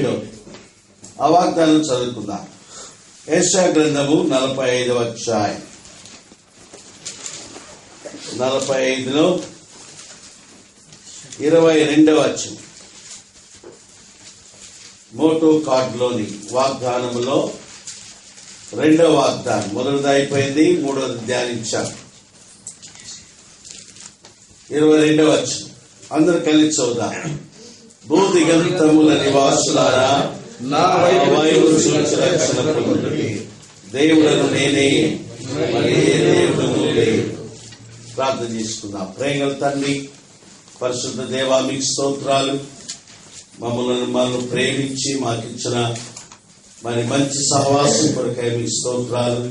ఆ వాగ్దానం చదువుకుందాం. యెషయా గ్రంథము 45వ అధ్యాయం 45లో 22వ వచనం. మోటో కార్డులోని వాగ్దానములో రెండవ వాగ్దానం. మొదటిది అయిపోయింది, మూడవది ధ్యానించాం. 22వ వచనం అందరూ కలిసి చదువుదాం. భూదిగంతముల నివాసులారా, నా వైపు చూచి రక్షణ పొందుడి. దేవుడను నేనే, మరి ఏ దేవుడను లేదు. ప్రార్థన చేసుకుందాం. ప్రేమగల తండ్రి, పరిశుద్ధ దేవా, మీకు స్తోత్రాలు. మనల్ని ప్రేమించి మాకిచ్చిన మరి మంచి సహవాసం కొరకై మీకు స్తోత్రాలు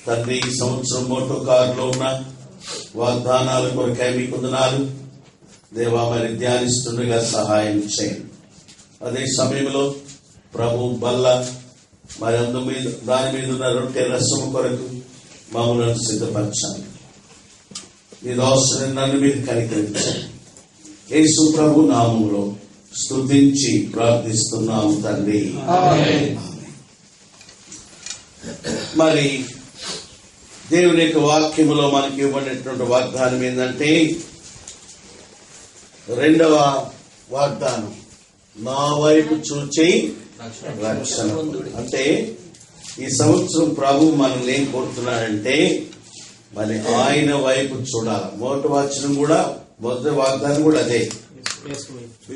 తండ్రి. ఈ సంవత్సరం మోటో కారులో ఉన్న వాగ్దానాల కొరకై మీకు వందనాలు దేవా. మరి ధ్యానిస్తుండగా సహాయం చేయండి. అదే సమయంలో ప్రభు బల్ల మరి దాని మీద ఉన్న రొట్టె రసము కొరకు మమ్మల్ని సిద్ధపరచాలి. మీ దోషుని నన్ను మీరు కనికరించండి. యేసు ప్రభు నామములో స్తుతించి ప్రార్థిస్తున్నాము తండ్రి. మరి దేవుని యొక్క వాక్యములో మనకి ఇవ్వబడినటువంటి వాగ్దానం ఏంటంటే, రెండవ వాగ్దానం, నా వైపు చూచి రక్షణ. అంటే ఈ సంవత్సరం ప్రభు మనల్ని ఏం కోరుతున్నాడంటే, మరి ఆయన వైపు చూడాలి. మొదటి వచనం కూడా, మొదటి వాగ్దానం కూడా అదే,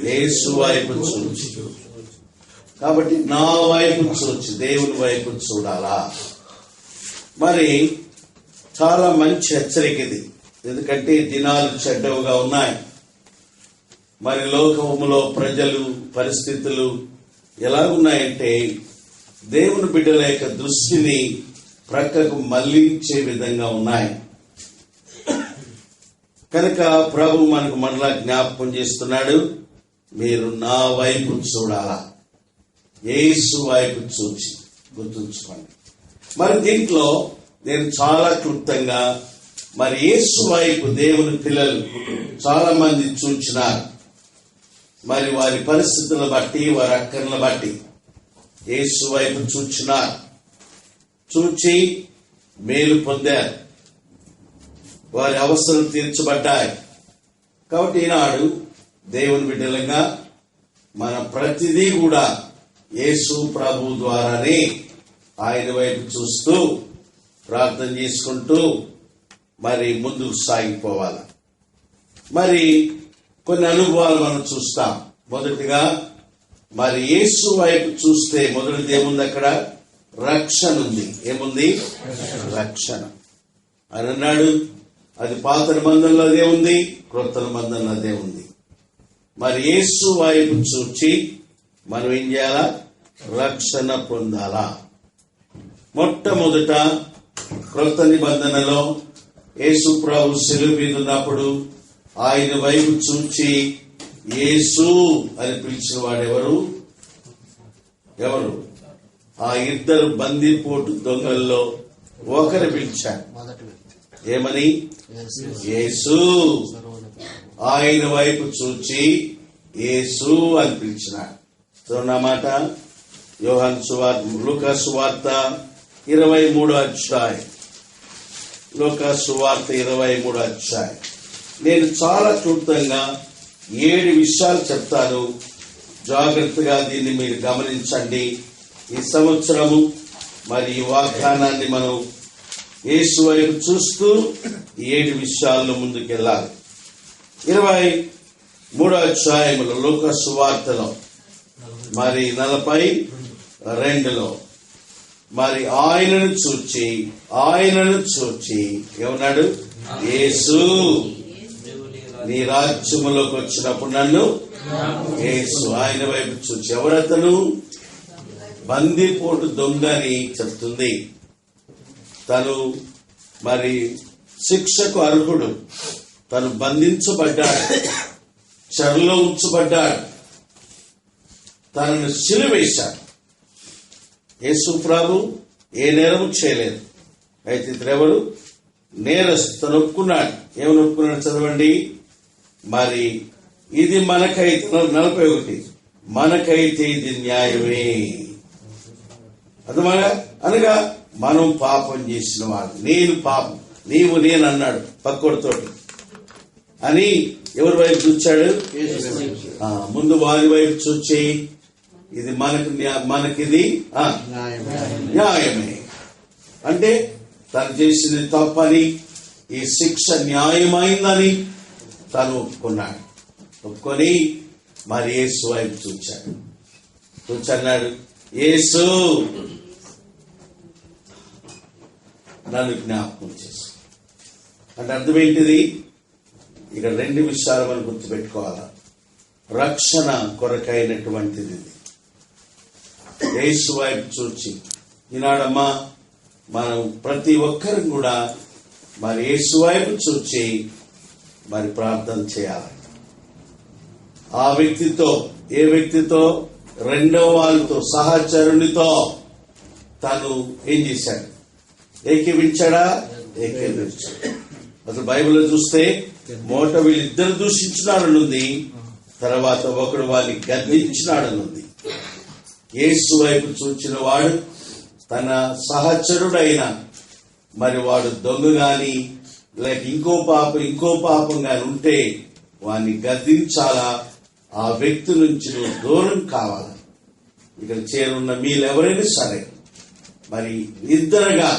యేసు వైపు చూచి. కాబట్టి నా వైపు చూచి, దేవుని వైపు చూడాలా. మరి చాలా మంచి హెచ్చరిక ఇది. ఎందుకంటే దినాలు చెడ్డవుగా ఉన్నాయి. మరి లోకములో ప్రజలు పరిస్థితులు ఎలా ఉన్నాయంటే, దేవుని బిడ్డల యొక్క దృష్టిని ప్రక్కకు మళ్లించే విధంగా ఉన్నాయి. కనుక ప్రభు మనకు మరలా జ్ఞాపకం చేస్తున్నాడు, మీరు నా వైపు చూడాలా, యేసు వైపు చూచి. గుర్తుంచుకోండి. మరి దీంట్లో నేను చాలా క్లుప్తంగా మరి యేసు వైపు దేవుని పిల్లలు చాలా మంది చూచినారు. మరి వారి పరిస్థితులను బట్టి, వారి అక్కర్లను బట్టి యేసు వైపు చూచినారు. చూచి మేలు పొందారు, వారి అవసరం తీర్చబడ్డాయి. కాబట్టి ఈనాడు దేవుని బిడ్డలంగా మన ప్రతిదీ కూడా యేసు ప్రభు ద్వారానే ఆయన వైపు చూస్తూ ప్రార్థన చేసుకుంటూ మరి ముందుకు సాగిపోవాలి. మరి కొన్ని అనుభవాలు మనం చూస్తాం. మొదటిగా మరి యేసు వైపు చూస్తే మొదటిది ఏముంది? అక్కడ రక్షణ ఉంది. ఏముంది? రక్షణ అని అన్నాడు. అది పాత నిబంధనలో అదే ఉంది, క్రొత్త నిబంధనలో అదే ఉంది. మరి యేసు వైపు చూచి మనం ఏం చేయాలా? రక్షణ పొందాలా. మొట్టమొదట క్రొత్త నిబంధనలో యేసు ప్రభు శిలువ మీద ఉన్నప్పుడు ఆయన వైపు చూచి యేసు అని పిలిచిన వాడెవరు? ఆ ఇద్దరు బందిపోటు దొంగల్లో ఒకరు పిలిచాడు. ఏమని? యేసు. ఆయన వైపు చూచి యేసు అని పిలిచినాడు. చూడన్నమాట. యోహాను సువార్త, లూకా సువార్త 23వ అధ్యాయం. లూకా సువార్త 23వ అధ్యాయం. నేను చాలా క్లుప్తంగా 7 విషయాలు చెప్తాను. జాగ్రత్తగా దీన్ని మీరు గమనించండి. ఈ సంవత్సరము మరి ఈ వాగ్దానాన్ని మనం యేసు వైపు చూస్తూ 7 విషయాల్లో ముందుకెళ్ళాలి. 23వ అధ్యాయంలో లూకా సువార్తలో మరి 42లో మరి ఆయనను చూచి ఏమన్నాడు? యేసు, నీ రాజ్యములోకి వచ్చినప్పుడు నన్ను. యేసు ఆయన వైపు చూచి. ఎవరతను? బందిపోటు దొంగని చెప్తుంది. తను మరి శిక్షకు అర్హుడు. తను బంధించబడ్డాడు, చెరలో ఉంచబడ్డాడు, తనను సిలువేశాడు. యేసు ప్రభు ఏ నేరము చేయలేదు. అయితే ఇతరెవరు? నేరస్తు. తను ఒప్పుకున్నాడు. ఏమని ఒప్పుకున్నాడు? చదవండి. మరి ఇది మనకై 41 మనకైతే ఇది న్యాయమే. అనగా మనం పాపం చేసిన వాడు, నేను పాపం, నీవు నేను అన్నాడు పక్కోడితోటి అని ఎవరి వైపు చూచాడు? ముందు వారి వైపు చూచి ఇది మనకిది న్యాయమే అంటే తను చేసింది తప్పని, ఈ శిక్ష న్యాయమైందని తను ఒప్పుకున్నాడు. ఒప్పుకొని మరి యేసు వైపు చూచన్నాడు, యేసు నన్ను జ్ఞాపకం చేసు అంటే అర్థం ఏంటిది? ఇక్కడ రెండు విషయాలు మనం గుర్తుపెట్టుకోవాలా. రక్షణ కొరకైనటువంటిది యేసు వైపు చూచి. ఈనాడమ్మా మనం ప్రతి ఒక్కరు కూడా మరి యేసు వైపు చూచి మరి ప్రార్థన చేయాలి. ఆ వ్యక్తితో, ఏ వ్యక్తితో? రెండవ వాళ్ళతో, సహచరునితో తను ఏం చేశాడు? ఏకీవించాడా? ఏకీవించాడు. అసలు బైబిల్లో చూస్తే మొదట వీళ్ళిద్దరు దూషించినాడనుంది, తర్వాత ఒకడు వారిని గద్దించినాడనుంది. యేసు వైపు చూచిన వాడు తన సహచరుడైన మరి వాడు దొంగ గాని లేక ఇంకో పాపం గాని ఉంటే వాడిని గద్దించాలా, ఆ వ్యక్తి నుంచి నువ్వు దూరం కావాలా. ఇక్కడ చేరున్న మీరెవరైనా సరే మరి ఇద్దరుగా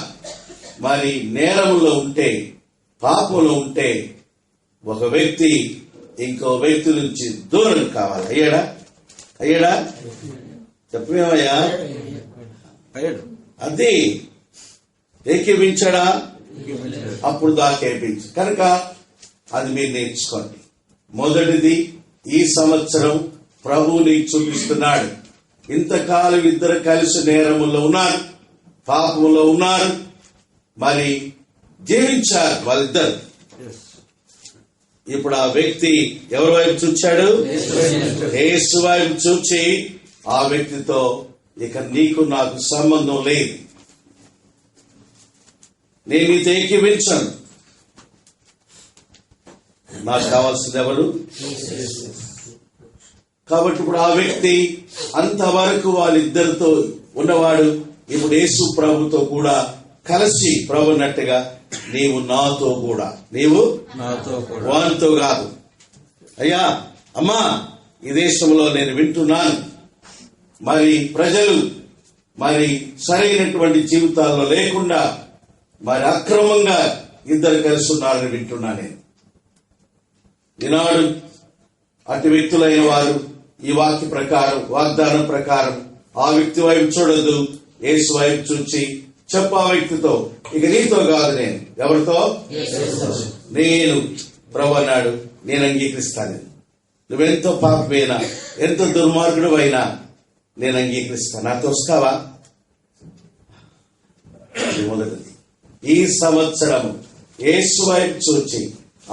మరి నేరంలో ఉంటే, పాపంలో ఉంటే ఒక వ్యక్తి ఇంకో వ్యక్తి నుంచి దూరం కావాలి. అయ్యాడా చెప్పేమయ్యా? అది ఏకీవించడా? అప్పుడు దాకేపించు. కనుక అది మీరు నేర్చుకోండి. మొదటిది, ఈ సంవత్సరం ప్రభువు నీకు చూపిస్తున్నాడు. ఇంతకాలం ఇద్దరు కలిసి నేరములో ఉన్నారు, పాపములో ఉన్నారు, మరి జీవించారు వాళ్ళిద్దరు. ఇప్పుడు ఆ వ్యక్తి ఎవరి వైపు చూచాడు? యేసు వైపు చూచి ఆ వ్యక్తితో ఇక నీకు నాకు సంబంధం లేదు, నేను ఇది ఏకీవించను, నాకు కావాల్సింది ఎవరు? కాబట్టి ఇప్పుడు ఆ వ్యక్తి అంతవరకు వాళ్ళిద్దరితో ఉన్నవాడు ఇప్పుడు యేసు ప్రభుతో కూడా కలిసి ప్రభున్నట్టుగా నీవు నాతో కూడా, నీవు వానితో కాదు. అయ్యా అమ్మా, ఈ దేశంలో నేను వింటున్నాను మరి ప్రజలు మరి సరైనటువంటి జీవితాల్లో లేకుండా మరి అక్రమంగా ఇద్దరు కలిసి ఉన్నారని వింటున్నా నేను. ఈనాడు అటు వ్యక్తులైన వారు ఈ వాక్య ప్రకారం, వాగ్దానం ప్రకారం ఆ వ్యక్తి వైపు చూడదు, యేసు వైపు చూచి చెప్పు ఆ వ్యక్తితో, ఇక నీతో కాదు, నేను ఎవరితో? నేను ప్రభు అన్నాడు, నేను అంగీకరిస్తాను. నువ్వెంతో పాపమైనా, ఎంతో దుర్మార్గుడు అయినా నేను అంగీకరిస్తాను. నాతో వస్తావా? మొదటిది, ఈ సంవత్సరం యేసు వైపు చూచి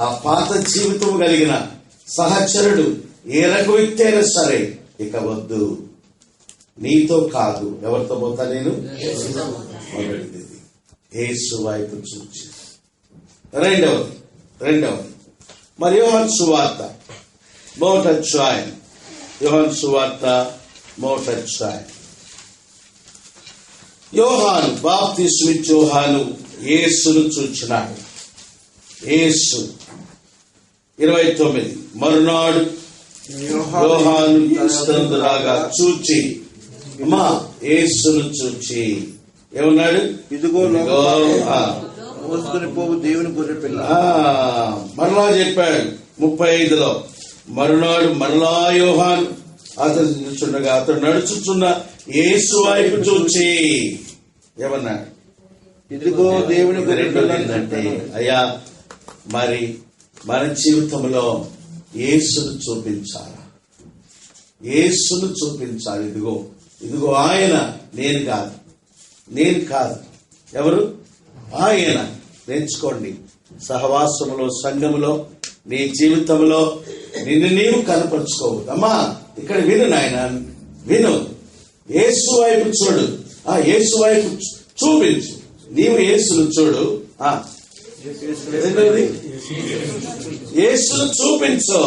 ఆ పాత జీవితం కలిగిన సహచరుడు ఏ రకం వ్యక్తి అయినా సరే ఇక వద్దు, నీతో కాదు. ఎవరితో పోతా నేను? మొదటిది యేసు వైపు చూచి. రెండవది మరి యోహాను సువార్త 3వ అధ్యాయం. యోహాను సువార్త 3వ అధ్యాయం. యోహాను బాప్తిస్మిచ్చే యోహాను యేసును చూచినాడు. యేసు 29 మరునాడు యోహాను రాగా చూచి, అమ్మా యేసును చూచి ఏమన్నాడు? ఇదిగో మోసుకొని పోవు దేవుని గొర్రె పిల్ల. మరలా చెప్పాడు 35లో, మరునాడు మరలా యోహాను అతడు నడుచుచున్న యేసు వైపు చూచి ఏమన్నాడు? ఇదిగో దేవుని గొర్రె పిల్ల. అంటే అయ్యా మరి మన జీవితంలో యేసును చూపించాలా, యేసును చూపించాలి. ఇదిగో ఆయన, నేను కాదు. ఎవరు? ఆయన. నేర్చుకోండి. సహవాసములో, సంఘములో, నీ జీవితంలో నిన్ను నీవు కనపరుచుకోవద్దు. అమ్మా ఇక్కడ విను నాయన, విను. యేసు వైపు చూడు, యేసు వైపు చూపించు. నీవు యేసును చూడు, యేసును చూపించు.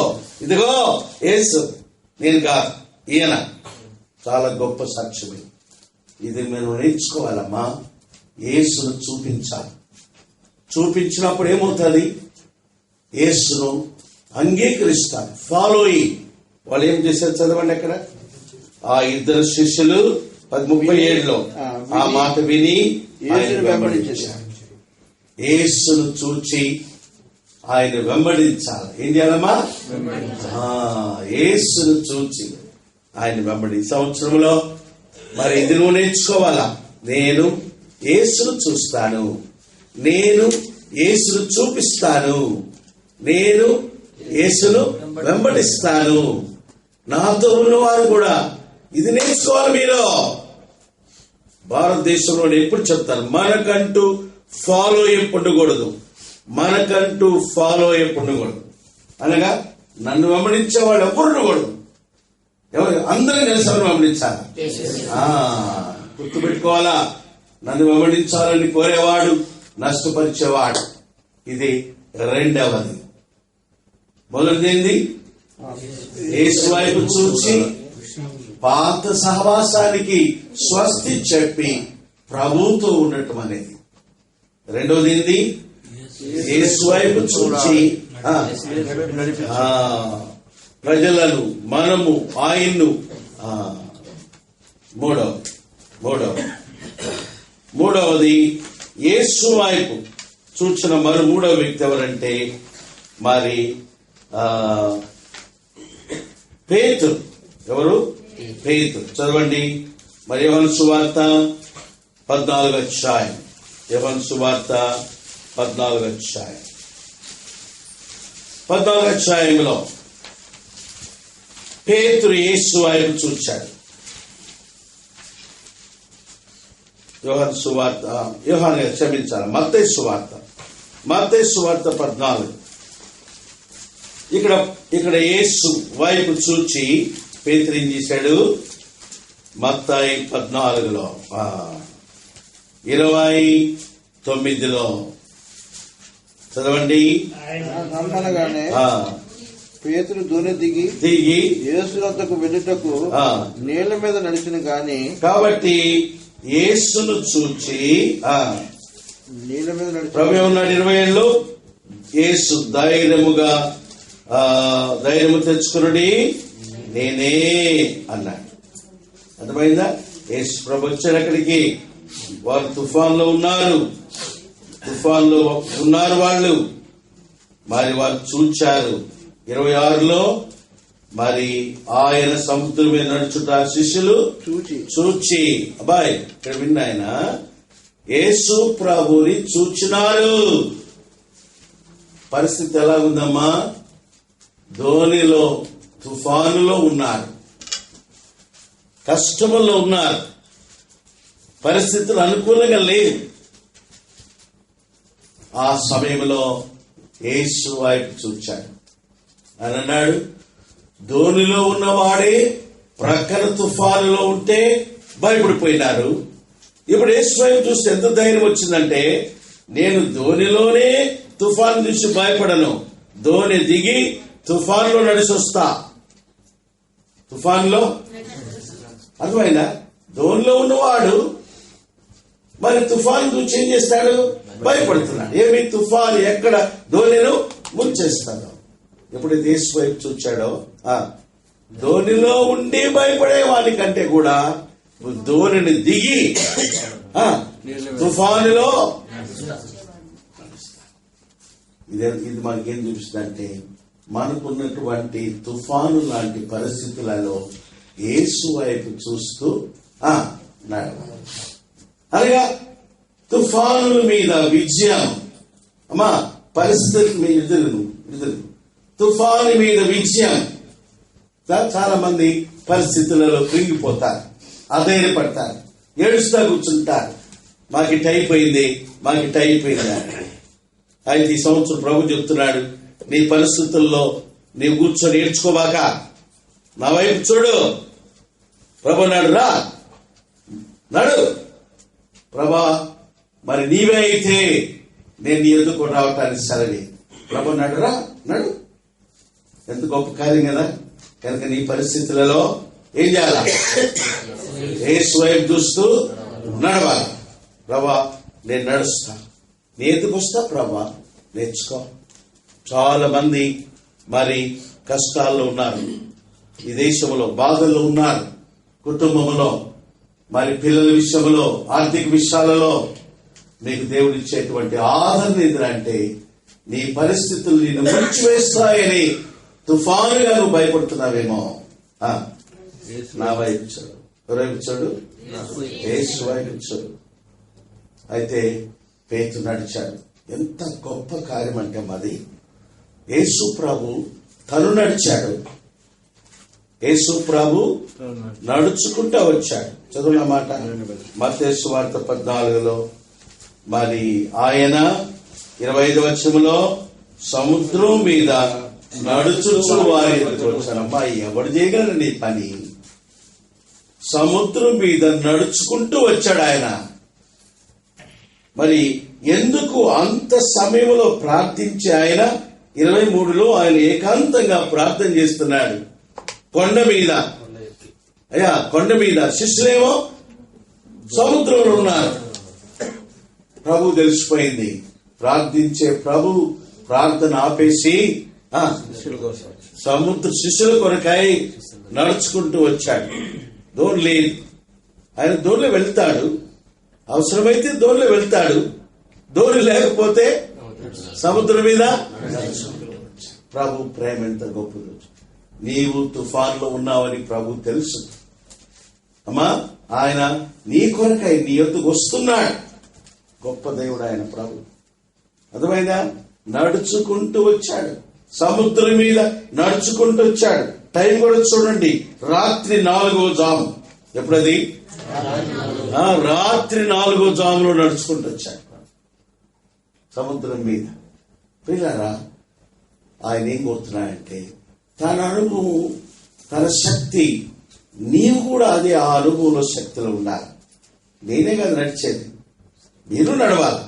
ఇదిగో యేసు, నేను కాదు. ఈయన చాలా గొప్ప సాక్ష్యమే. ఇది మేము నేర్చుకోవాలమ్మా. యేసును చూపించాలి. చూపించినప్పుడు ఏమవుతుంది? యేసును అంగీకరిస్తారు. ఫాలోయింగ్. వాళ్ళు ఏం చేశారు చదవండి అక్కడ. ఆ ఇద్దరు శిష్యులు 37లో ఆ మాట విని వెంబడించారు. యేసును చూచి ఆయన వెంబడించాలి. ఏం చేయాలమ్మా? యేసును చూచి ఆయన వెంబడి. సంవత్సరంలో మరి ఇది నువ్వు నేర్చుకోవాలా. నేను యేసును చూస్తాను, నేను యేసును చూపిస్తాను, నేను యేసును వెంబడిస్తాను. నాతో ఉన్నవారు కూడా ఇది నేర్చుకోవాలి. మీరు భారతదేశంలో ఎప్పుడు చెప్తాను, మనకంటూ ఫాలో అయ్యి ఉండకూడదు, మనకంటూ ఫాలో అయ్యి ఉండకూడదు. అనగా నన్ను వెంబడించే వాళ్ళు ఎవరు ఉండకూడదు. ఎవరు? అందరూ కలిసి వెంబడించాలి. గుర్తుపెట్టుకోవాలా. నన్ను వెంబడించాలని కోరేవాడు నష్టపరిచేవాడు. ఇది రెండవది. మొదటిది యేసు వైపు చూచి పాత సహవాసానికి స్వస్తి చెప్పి ప్రభువుతో ఉండటం అనేది. రెండవది ఏంది? యేసు వైపు చూచి ప్రజలను, మనము ఆయన్ను. మూడవది యేసు వైపు చూచిన మూడవ వ్యక్తి ఎవరంటే మరి పేతురు. ఎవరు? పేతురు. చదవండి మరి యోహాను సువార్త 14వ అధ్యాయం. యోహాను సువార్త 14వ అధ్యాయం. 14వ అధ్యాయంలో పేతురు యేసు వైపు చూచాడు. యోహాను సువార్త, క్షమించాలి, మత్తయి సువార్త 14. ఇక్కడ యేసు వైపు చూచి పేతురు ఏం చేశాడు? మత్తయి 14లో 29లో చదవండి. పేతురు దోణి దిగి యేసు వద్దకు వెళ్ళుటకు నీళ్ల మీద నడిచిన గాని, కాబట్టి యేసును చూచి నీళ్ల మీద నడిచి ప్రభు ఉన్నాడు. 27లో యేసు ధైర్యము తెచ్చుకునుడి నేనే అన్నాడు. అర్థమైందా? యేసు ప్రభు వచ్చాడు అక్కడికి. వారు తుఫాన్లో ఉన్నారు, వాళ్ళు మరి వారు చూచారు. 26లో మరి ఆయన సముద్రం మీద నడుచుట శిష్యులు చూచి అబ్బాయి ఇక్కడ విన్నాయన యేసు ప్రభుని చూచినారు. పరిస్థితి ఎలా ఉందమ్మా? ధోనిలో, తుఫానులో ఉన్నారు, కష్టముల్లో ఉన్నారు, పరిస్థితులు అనుకూలంగా లేవు. ఆ సమయంలో యేసు వైపు చూచాడు. అని అన్నాడు, ధోనిలో ఉన్నవాడే ప్రక్కన తుఫానులో ఉంటే భయపడిపోయినారు. ఇప్పుడు యేసు వైపు చూస్తే ఎంత ధైర్యం వచ్చిందంటే, నేను ధోనిలోనే తుఫాను చూసి భయపడను, ధోని దిగి తుఫాన్లో నడిచి వస్తా. తుఫాన్లో అర్థమైందా? ధోనిలో ఉన్నవాడు మరి తుఫాను చూసి ఏం చేస్తాడు? భయపడుతున్నాడు. ఏమి? తుఫాను ఎక్కడ ధోనిను ముంచేస్తాడు. ఎప్పుడైతే యేసు వైపు చూచాడో, ధోనిలో ఉండి భయపడే వానికంటే కూడా ధోనిని దిగి తుఫానులో ఇది మనకేం చూపిస్తుందంటే, మనకున్నటువంటి తుఫాను లాంటి పరిస్థితులలో యేసు వైపు చూస్తూ అనగా తుఫానుల మీద విజయం. అమ్మా, పరిస్థితుల మీద ఎదురు తుఫాను మీద విజయం. చాలా మంది పరిస్థితులలో కృంగిపోతారు, అధైర్యపడతారు, ఏడుస్తా కూర్చుంటారు. మాకిట్ అయిపోయింది. అయితే ఈ సంవత్సరం ప్రభు చెప్తున్నాడు, నీ పరిస్థితుల్లో నీవు కూర్చొని ఏడ్చుకోబాక, నా వైపు చూడు. ప్రభు నాడు రా, నడు ప్రభా, మరి నీవే అయితే నేను నీ ఎదుకు రావటానికి సరవి. ప్రభు నడు రా, నడు. ఎంత గొప్ప కార్యం కదా. కనుక నీ పరిస్థితులలో ఏం చేయాలా? యేసు వైపు చూస్తూ నడవాలి. ప్రభా నేను నడుస్తా. నీ ఎందుకు వస్తా ప్రభా? నేర్చుకో. చాలా మంది మరి కష్టాల్లో ఉన్నారు, ఈ దేశంలో బాధల్లో ఉన్నారు, కుటుంబంలో మరి పిల్లల విషయంలో, ఆర్థిక విషయాలలో. నీకు దేవుడు ఇచ్చేటువంటి ఆదరణ ఎదురంటే నీ పరిస్థితులు నిన్ను ముంచివేస్తాయని తుఫానుగా నువ్వు భయపడుతున్నావేమో. నా వైపు చూడు. ఎవరైపు చూడు? యేసు వైపు చూడు. అయితే పేతురు నడిచాడు. ఎంత గొప్ప కార్యం అంటే మాది. యేసు ప్రభు తను నడిచాడు. యేసు ప్రభు నడుచుకుంటూ వచ్చాడు. చదువుల మాట మత్తయి సువార్త 14లో మరి ఆయన 25వ వచనంలో సముద్రం మీద నడుచుచు వారి ఎదుట వచ్చానమ్మా. ఎవడు చేయగలడు ఈ పని? సముద్రం మీద నడుచుకుంటూ వచ్చాడు ఆయన. మరి ఎందుకు అంత సమయంలో ప్రార్థించి ఆయన 23లో ఆయన ఏకాంతంగా ప్రార్థన చేస్తున్నాడు కొండ మీద. అయ్యా కొండ మీద, శిష్యులేమో సముద్రంలో ఉన్నారు. ప్రభు తెలిసిపోయింది. ప్రార్థించే ప్రభు ప్రార్థన ఆపేసి సముద్ర శిష్యుల కొరకై నడుచుకుంటూ వచ్చాడు. దోణి ఆయన దోణిలో వెళ్తాడు, అవసరమైతే దోణిలో వెళ్తాడు. దోణి లేకపోతే సముద్రం మీద. ప్రభు ప్రేమ ఎంత గొప్పది. నీవు తుఫాన్లో ఉన్నావని ప్రభు తెలుసు. అమ్మా ఆయన నీ కొరకై నీ యొద్దకు వస్తున్నాడు. గొప్ప దేవుడు ఆయన ప్రభు. అర్థమైందా? నడుచుకుంటూ వచ్చాడు, సముద్రం మీద నడుచుకుంటూ వచ్చాడు. టైం కూడా చూడండి, రాత్రి 4వ జాము. ఎప్పుడది? రాత్రి 4వ జాములో నడుచుకుంటూ వచ్చాడు సముద్రం మీద. పిల్లరా, ఆయన ఏం కోరుతున్నాడంటే తన అనుభవం, తన శక్తి, నీవు కూడా అదే ఆ అనుభవంలో శక్తిలో ఉండాలి. నేనే కాదు నడిచేది, మీరు నడవాలి.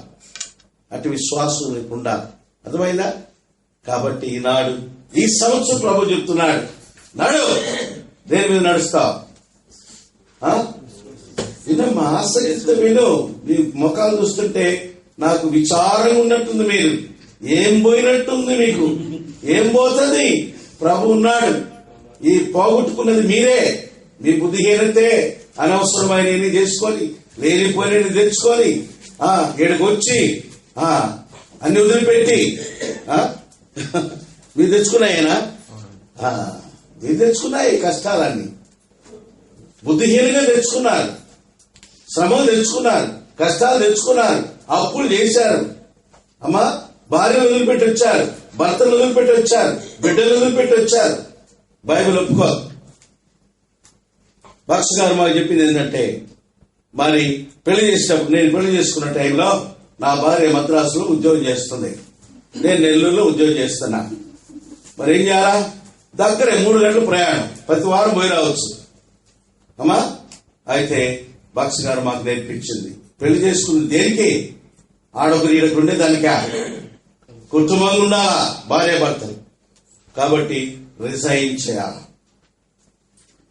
అటు విశ్వాసం నీకు ఉండాలి. అర్థమైందా? కాబట్టి ఈనాడు ఈ సంవత్సరం ప్రభు చెప్తున్నాడు, నడు. దేని మీద నడుస్తావు? వినమ్మా, ఆసక్తితో విను. నీ ముఖాలు చూస్తుంటే నాకు విచారంగా ఉన్నట్టుంది. మీరు ఏం పోయినట్టుంది? మీకు ఏం పోతుంది? ప్రభు ఉన్నాడు. ఈ పోగొట్టుకున్నది మీరే. మీ బుద్ధిహీనతే, అనవసరమైన చేసుకొని, లేనిపోయిన తెచ్చుకొని ఇక్కడికి వచ్చి అన్ని వదిలిపెట్టి మీరు తెచ్చుకున్నాయేనా? మీరు తెచ్చుకున్నాయి కష్టాలన్నీ. బుద్ధిహీనంగా తెచ్చుకున్నారు, శ్రమ తెచ్చుకున్నారు, కష్టాలు తెచ్చుకున్నారు, అప్పులు చేశారు. అమ్మా, భార్యను వదిలిపెట్టి వచ్చారు, భర్తను వదిలిపెట్టి వచ్చారు, బిడ్డలు వదిలిపెట్టి వచ్చారు. బైబిల్ ఒప్పుకో. భక్స్ గారు మాకు చెప్పింది ఏంటంటే, మరి పెళ్లి చేసినప్పుడు, నేను పెళ్లి చేసుకున్న టైంలో నా భార్య మద్రాసులో ఉద్యోగం చేస్తుంది, నేను నెల్లూరులో ఉద్యోగం చేస్తున్నా. మరి ఏం చేయాలా? దగ్గరే 3 గంటల ప్రయాణం, ప్రతి వారం పోయి రావచ్చు. అమ్మా, అయితే భక్స్ గారు మాకు నేర్పించింది, పెళ్లి చేసుకుంది దేనికి? ఆడొకరు ఈడొకరు ఉండేదానికా? కుటుంబంగా ఉండాలా భార్య భర్తలు. కాబట్టి రిజైన్ చేయాలి.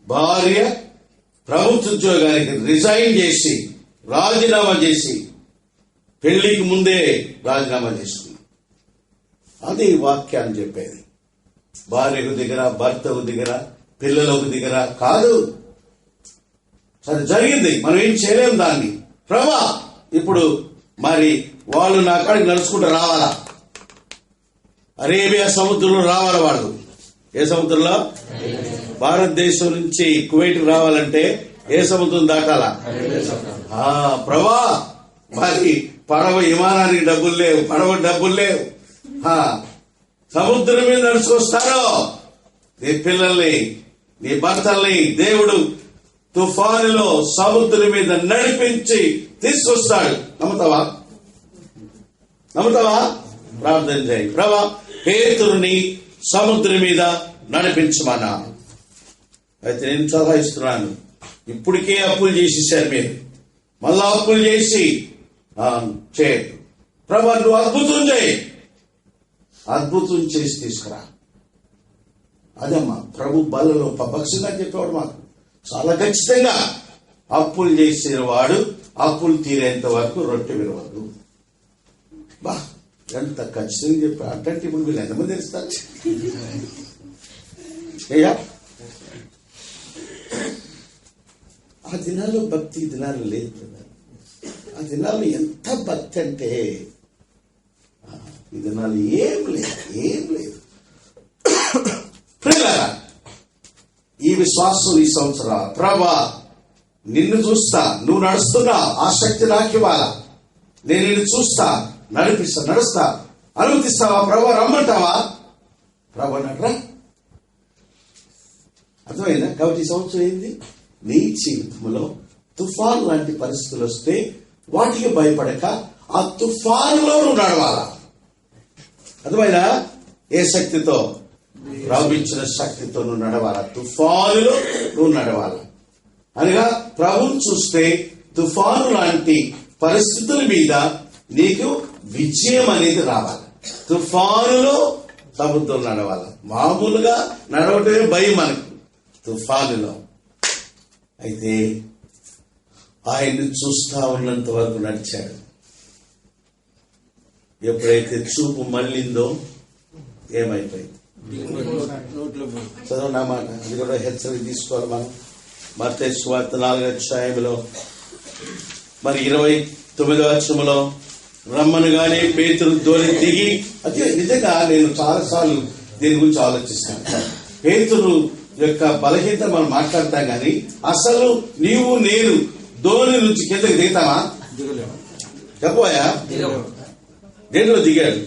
భార్య ప్రభుత్వ ఉద్యోగానికి రిజైన్ చేసి, రాజీనామా చేసి, పెళ్లికి ముందే రాజీనామా చేసుకున్నాం. అది వాక్యాన్ని చెప్పేది. భార్యకు దగ్గర, భర్తకు దగ్గర, పిల్లలకు దగ్గర కాదు. సరే, జరిగింది, మనం ఏం చేయలేము దాన్ని. ప్రభా, ఇప్పుడు మరి వాళ్ళు నా కాడికి నడుచుకుంటూ రావాలా? అరేబియా సముద్రంలో రావాలి వాళ్ళు. ఏ సముద్రంలో? భారతదేశం నుంచి కువైట్ రావాలంటే ఏ సముద్రం దాటాలా? ప్రభా, మరి పడవ విమానానికి డబ్బులు లేవు, పడవ డబ్బులు లేవు. సముద్రం మీద నడుచుకొస్తారో నీ పిల్లల్ని, నీ భర్తల్ని దేవుడు తుఫానులో సముద్రం మీద నడిపించి తీసుకొస్తాడు. నమ్ముతావా? నమ్ముతావా? ప్రార్థన చేయి. ప్రభా, పేతురుని సముద్రం మీద నడిపించమన్నా. అయితే నేను సలహా ఇస్తున్నాను, ఇప్పటికే అప్పులు చేసేసారు మీరు, మళ్ళా అప్పులు చేసి చేయదు. ప్రభా, నువ్వు అద్భుతం చేయి, అద్భుతం చేసి తీసుకురా. అదమ్మా ప్రభు బలలో భక్ష్యంగా చెప్పేవాడు మాకు. చాలా ఖచ్చితంగా అప్పులు చేసిన వాడు అప్పులు తీరేంత వరకు రొట్టె విరవదు. బా ఎంత ఖచ్చితంగా చెప్పారు అంటే ఇప్పుడు వీళ్ళు ఎంతమంది తెలుస్తారు? అయ్యా ఆ దినాల్లో భక్తి, ఈ దినాల్లో లేదు కదా. ఆ దినాల్లో ఎంత భక్తి అంటే ఈ దినాలు ఏం లేదు. ప్రియులారా, ఈ విశ్వాసం ఈ సంవత్సరం ప్రభా నిన్ను చూస్తా, నువ్వు నడుస్తున్నా, ఆ శక్తి నాకు ఇవ్వాలా, నేను నిన్ను చూస్తా, నడుస్తా, అనుమతిస్తావా ప్రభా, రమ్మంటావా ప్రభా నడరా. అర్థమైందా? కాబట్టి ఈ సంవత్సరం ఏంది? నీ జీవితంలో తుఫాను లాంటి పరిస్థితులు వస్తే వాటికి భయపడక ఆ తుఫానులో నువ్వు నడవాలా. అర్థమైనా? ఏ శక్తితో? ప్రవహించిన శక్తితో నువ్వు నడవాలా. తుఫానులో నువ్వు నడవాలా అనగా ప్రభువును చూస్తే తుఫాను లాంటి పరిస్థితుల మీద నీకు విజయం అనేది రావాలి. తుఫానులో సముద్రం నడవాలి. మామూలుగా నడవటమే భయం మనకు, తుఫానులో అయితే ఆయన్ని చూస్తా ఉన్నంత వరకు నడిచాడు. ఎప్పుడైతే చూపు మళ్ళిందో ఏమైపోయింది? చదువు నా మాట, అది కూడా హెచ్చరిక తీసుకోవాలి మనం. మత్తయి సువార్త 4వ అధ్యాయంలో మరి 29వ వచనంలో రమ్మనగానే పేతురు ధోని దిగి, అదే నిజంగా నేను చాలాసార్లు దీని గురించి ఆలోచిస్తాను. పేతురు యొక్క బలహీనత మనం మాట్లాడతాం కానీ అసలు నీవు నేను ధోని నుంచి కిందకి దిగుతామా? చెప్పబోయా? దేంట్లో దిగాడు?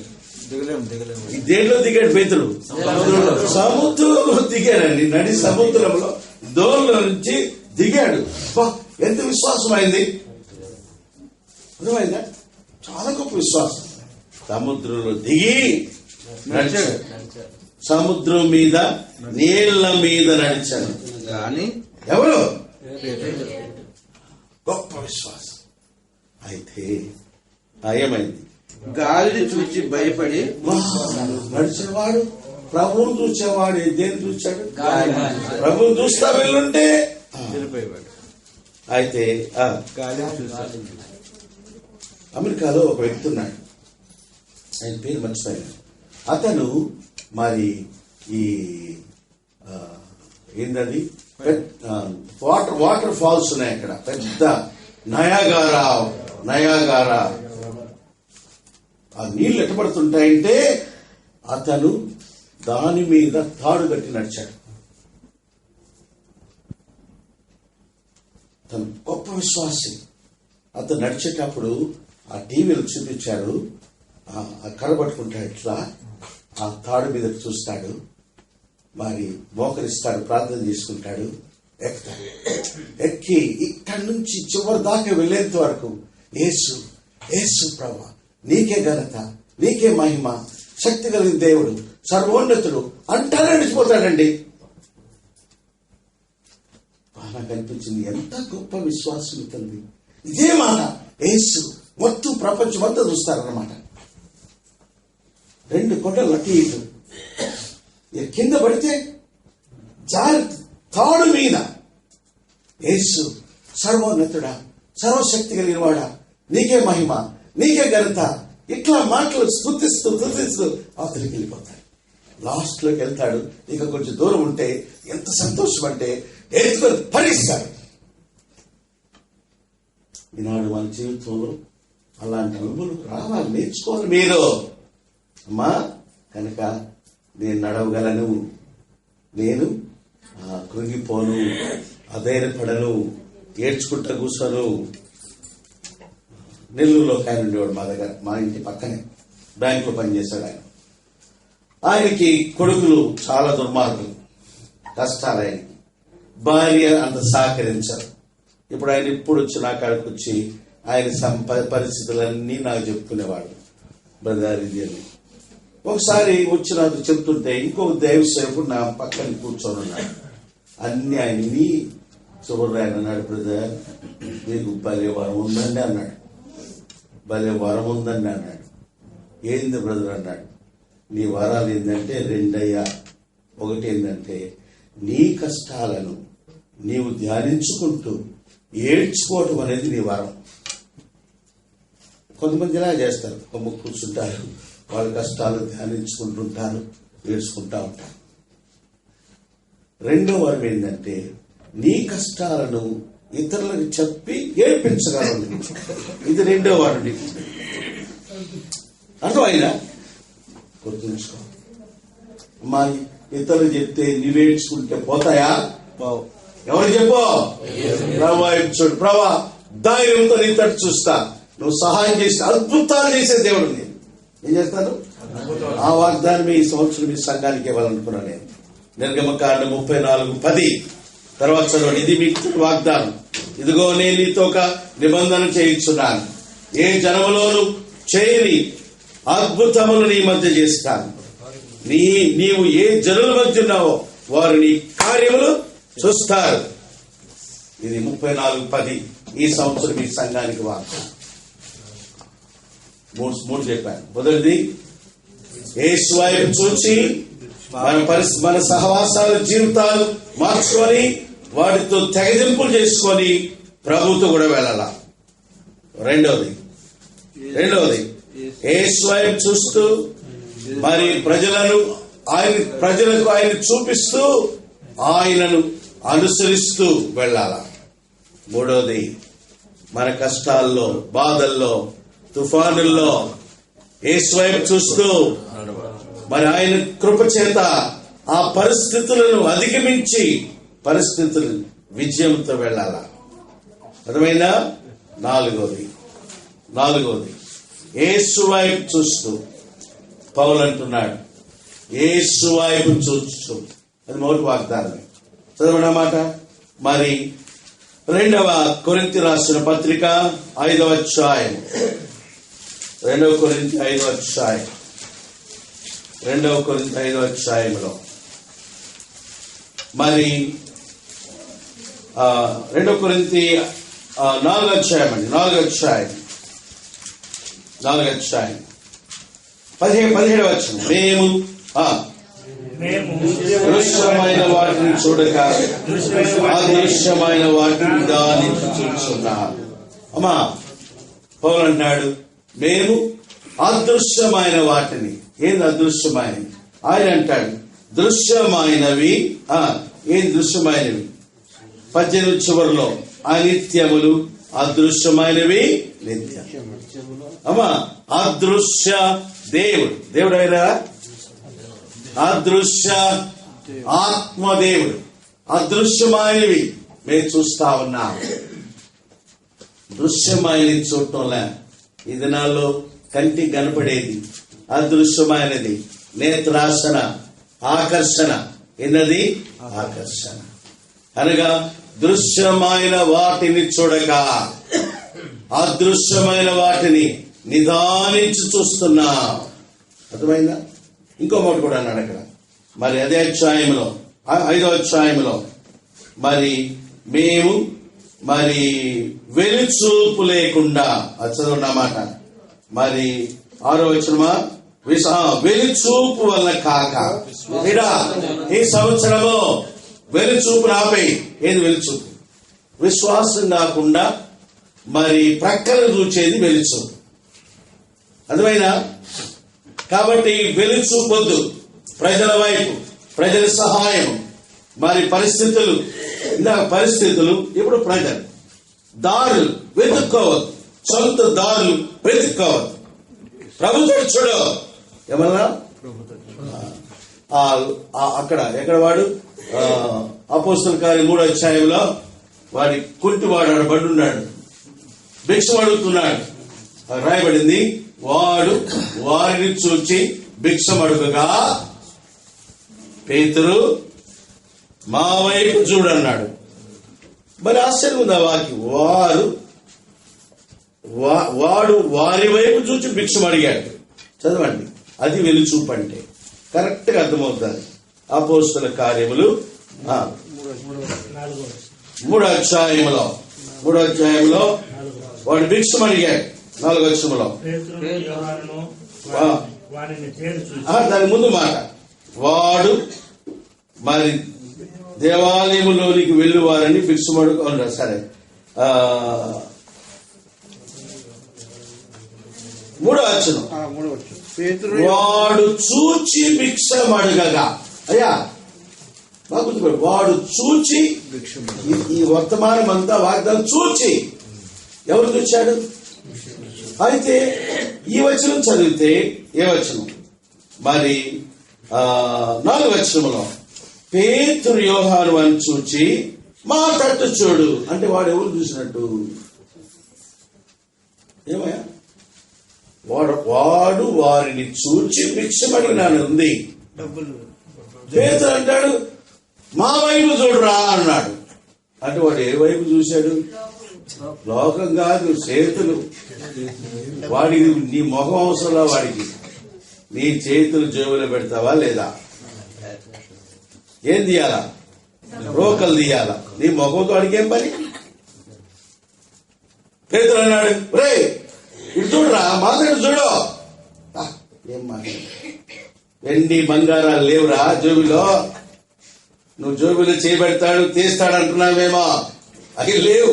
దేంట్లో దిగాడు పేతురు? సముద్రంలో దిగాడండి. నడి సముద్రంలో ధోనిలో నుంచి దిగాడు. ఎంత విశ్వాసం అయింది! అర్థమైందా? చాలా గొప్ప విశ్వాసం. సముద్రంలో దిగి నడిచాడు. సముద్రం మీద, నీళ్ల మీద నడిచాడు. కానీ ఎవరు? గొప్ప విశ్వాసం. అయితే ఏమైంది? గాలిని చూచి భయపడి నడిచేవాడు ప్రభువును చూసేవాడు దేన్ని చూచాడు? ప్రభువును చూస్తా వెళ్ళుంటే అయితే అమెరికాలో ఒక వ్యక్తి ఉన్నాడు, ఆయన పేరు మర్చిపోయాను. అతను మరి ఈ ఏంటది వాటర్ ఫాల్స్ ఉన్నాయి అక్కడ, పెద్ద నయాగారా ఆ నీళ్లు ఎట్టబడుతుంటాయంటే అతను దాని మీద తాడు కట్టి నడిచాడు. తను గొప్ప విశ్వాసి. అతను నడిచేటప్పుడు ఆ టీవీలో చూపించాడు, ఆ కర్రబట్టుకుంటాడు, ఇట్లా ఆ తాడు మీద చూస్తాడు, మరి మోకరిస్తాడు, ప్రార్థన చేసుకుంటాడు, ఎక్కుతాడు. ఎక్కి ఇక్కడి నుంచి చివరి దాకా వెళ్ళేంత వరకు యేసు యేసు ప్రభా నీకే ఘనత, నీకే మహిమ, శక్తి కలిగిన దేవుడు, సర్వోన్నతుడు అంటానే నడిచిపోతాడండి. నాకు అనిపించింది ఎంత గొప్ప విశ్వాసం ఇతనిది. ఇదే మాట యేసు మొత్తం ప్రపంచం అంతా చూస్తారన్నమాట. 2 కొండలు అటు ఇటు కింద పడితే జారి తాడు మీద యేసు సర్వోన్నతుడా, సర్వశక్తి కలిగిన వాడా, నీకే మహిమ, నీకే ఘనత, ఇట్లా మాటలు స్తుతిస్తూ అవతలికి వెళ్ళిపోతాడు. లాస్ట్ లోకి వెళ్తాడు. ఇక కొంచెం దూరం ఉంటే ఎంత సంతోషం అంటే ఎత్తుకొని పడిస్తాడు. ఈనాడు మన జీవితంలో అలాంటి అనుభవం రావాలి, నేర్చుకోవాలి మీరు. అమ్మా కనుక నేను నడవగలను, నేను కృంగిపోను, అధైర్యపడను, ఏడ్చుకుంటా కూర్చోను. నెల్లూరులో ఒక ఆయన ఉండేవాడు మా దగ్గర, మా ఇంటి పక్కనే బ్యాంకులో పనిచేశాడు ఆయన. ఆయనకి కొడుకులు చాలా దుర్మార్గులు, కష్టాలు ఆయనకి. భార్య అంత సహకరించారు. ఇప్పుడు ఆయన ఇప్పుడు వచ్చి నా కాడికి వచ్చి ఆయన పరిస్థితులన్నీ నాకు చెప్పుకునేవాడు. బ్రదర్ ఇది అని ఒకసారి వచ్చి నాకు చెప్తుంటే ఇంకొక దైవ సేవకుడు నా పక్కన కూర్చొని ఉన్నాడు. అన్ని ఆయన చివరి ఆయన అన్నాడు, బ్రదర్ మీకు భలే వరం ఉందండి అన్నాడు. భలే వరం ఉందండి అన్నాడు. ఏంది బ్రదర్ అన్నాడు. నీ వరాలు ఏంటంటే 2 అయ్యా. ఒకటి ఏంటంటే నీ కష్టాలను నీవు ధ్యానించుకుంటూ ఏడ్చుకోవటం అనేది నీ వరం. కొంతమంది ఇలా చేస్తారు, కొమ్మ కూర్చుంటారు, వాళ్ళ కష్టాలు ధ్యానించుకుంటుంటారు, ఏడ్చుకుంటా ఉంటారు. రెండో వరం ఏంటంటే నీ కష్టాలను ఇతరులకు చెప్పి ఏడ్పించగలరు. ఇది రెండో వరం. అర్థమైనా గుర్తుంచుకో. మా ఇతరులు చెప్తే నీవేడ్చుకుంటే పోతాయా? ఎవరు చెప్పు? ప్రభా చూడు, ప్రభా ధైర్యంతో నీ తట్టు చూస్తా, నువ్వు సహాయం చేసి అద్భుతాలు చేసే దేవుడు. నేను ఏం చేస్తాను? ఆ వాగ్దానం ఈ సంవత్సరం ఈ సంఘానికి ఇవ్వాలనుకున్నా నేను. నిర్గమకాండం 34:10 తర్వాత చదవండి. ఇది మీకు వాగ్దానం. ఇదిగో నేను నీతో ఒక నిబంధన చేయించున్నాను, ఏ జనములోను చేయని అద్భుతములు నీ మధ్య చేస్తాను. నీవు ఏ జనుల మధ్య ఉన్నావో వారు నీ కార్యములు చూస్తారు. ఇది 34:10 ఈ సంవత్సరం ఈ సంఘానికి వాగ్దానం. మూడు చెప్పాను. మొదటిది యేసు వైపు చూచి మన సహవాసాల జీవితాలు మార్చుకొని వాటితో తెగదింపులు చేసుకొని ప్రభుతో కూడా వెళ్ళాల. రెండవది యేసు వైపు చూస్తూ మరి ప్రజలకు ఆయన చూపిస్తూ ఆయనను అనుసరిస్తూ వెళ్ళాల. మూడవది మన కష్టాల్లో, బాధల్లో, తుఫానుల్లో యేసు వైపు చూస్తూ మరి ఆయన కృప చేత ఆ పరిస్థితులను అధిగమించి పరిస్థితులు విజయంతో వెళ్ళాల. అర్థమైందా? నాలుగోది యేసు వైపు చూస్తూ పౌలు అంటున్నాడు, యేసు వైపు చూస్తూ. అది మొదటి వాగ్దానమే. చదవడం మాట. మరి 2వ కొరింథీ రాసిన పత్రిక 5వ అధ్యాయం, 2వ కొరింథీ 5వ అధ్యాయం, 2వ కొరింథీ 5వ అధ్యాయంలో మరి 2వ కొరింథీ 4వ అధ్యాయం అండి, 4వ అధ్యాయం 17వ వచనం. మేము దృశ్యమైన వాటిని చూడక అదృశ్యమైన వాటిని నిదానించి చూస్తున్నాం. అమ్మా పౌలు అంటున్నాడు, మేము అదృశ్యమైన వాటిని. ఏంది అదృశ్యమైనవి? ఆయన అంటాడు దృశ్యమైనవి. ఏం దృశ్యమైనవి? 18 చివరిలో అనిత్యములు, అదృశ్యమైనవి నిత్యం. అమ్మా అదృశ్య దేవుడు అయినా అదృశ్య ఆత్మదేవుడు. అదృశ్యమైనవి మేము చూస్తా ఉన్నాం. దృశ్యమైనది చూడటంలే. ఈ దినాల్లో కంటికి కనపడేది అదృశ్యమైనది. నేత్రాసన, ఆకర్షణ. ఎన్నది? ఆకర్షణ. అనగా దృశ్యమైన వాటిని చూడక అదృశ్యమైన వాటిని నిదానించి చూస్తున్నా. అర్థమైందా? ఇంకో మాట కూడా అన్నాడు అక్కడ. మరి అదే అధ్యాయంలో 5వ అధ్యాయంలో మరి మేము మరి వెలుచూపు లేకుండా, అది చదవన్నమాట. మరి 6వ వచనమా, వెలుచూపు వల్ల కాక. ఈ సంవత్సరము వెలుచూపు ఆపేయి. ఏది వెలుచూపు? విశ్వాసం కాకుండా మరి ప్రక్కన చూచేది వెలుచూపు. అర్థమైనా? కాబట్టి వెలుచూపొద్దు. ప్రజల వైపు, ప్రజల సహాయం, మరి పరిస్థితులు, ఇప్పుడు ప్రజలు దారులు వెతుక్కోవద్దు, సొంత దారులు వెతుక్కోవద్దు. ప్రభుత్వం చూడు. ఏమన్నా ఎక్కడ వాడు అపోస్తల కార్యం 3వ అధ్యాయంలో వాడి కుంటివాడు బడున్నాడు, భిక్ష అడుగుతున్నాడు. రాయబడింది, వాడు వారిని చూచి భిక్షమడుగగా పేతురు మా వైపు చూడన్నాడు. మరి ఆశ్చర్యం ఉంది ఆ వాక్యం. వాడు వారి వైపు చూచి భిక్షం అడిగాడు. చదవండి. అది వెలుచూపు అంటే. కరెక్ట్ గా అర్థమవుతుంది. అపోస్తల కార్యములు 3వ అధ్యాయంలో వాడు భిక్షం అడిగాడు. 4వ వచనంలో దాని ముందు మాట, వాడు మరి దేవాలయములోనికి వెళ్ళువారని భిక్షమడు సరే. 3వ వచనం. వాడు చూచి భిక్షమడగగా, అయ్యా బాగా గుర్తుపెట్టు, వాడు చూచి, ఈ వర్తమానం అంతా వాగ్దానం చూచి, ఎవరు చూచాడు? అయితే ఈ వచనం చదివితే ఏ వచనం? మరి 4వ వచనంలో పేతురు యోహాను అని చూచి మా తట్టు చూడు అంటే వాడు ఎవరు చూసినట్టు? ఏమయ్యా? వాడు వారిని చూచి భిక్షమడిగినాను ఉంది. పేతురు అంటాడు మా వైపు చూడురా అన్నాడు. అంటే వాడు ఏ వైపు చూశాడు? లోకం కాదు, చేతులు. వాడికి నీ ముఖం అవసరంలా, వాడికి నీ చేతులు జేబులో పెడతావా లేదా? ఏం తీయాలా? రోకలు తీయాలా? నీ ముఖంతో వాడికి ఏం పని? పేతురు అన్నాడు, రే ఇటు చూడరా, మాట్లాడు చూడు. ఏం మాట్లాడు? వెండి బంగారాలు లేవురా జోబిలో? నువ్వు జోబిలో చేయబెడతాడు తీస్తాడు అంటున్నావేమో, అవి లేవు.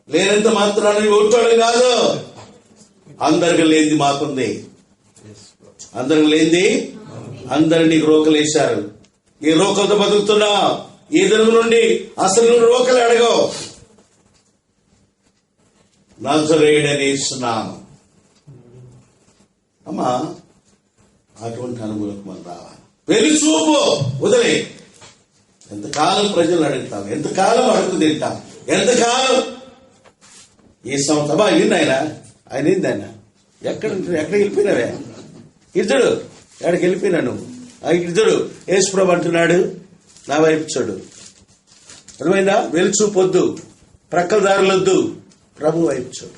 లేనంత మాత్రాన్ని ఒట్టాడు కాదు. అందరికి లేనిది మాకుంది. అందరికి లేనిది అందరు నీకు రోకలు వేశారు. ఈ రోకలతో బతుకుతున్నా. ఈ దినం నుండి అసలు నువ్వు రోకలు అడగవు. నజరేయుడని యేసునామం. అమ్మా అటువంటి అనుభవం మనం రావాలి. పెళ్లి చూపు వదిలే. ఎంతకాలం ప్రజలు అడుగుతాం, ఎంతకాలం అడుగు తింటాం, ఎంతకాలం ఈ సంవత్సరం అయింది ఆయన ఏంది ఆయన ఎక్కడ వెళ్ళిపోయినావే? ఇద్దడు ఎక్కడికి వెళ్ళిపోయినా నువ్వు? ఇద్దడు యేసుప్రభు అంటున్నాడు నా వైపు చూడు. అర్థమైందా? వెలుచూపొద్దు, ప్రక్కల దారులొద్దు, ప్రభు వైపు చూడు.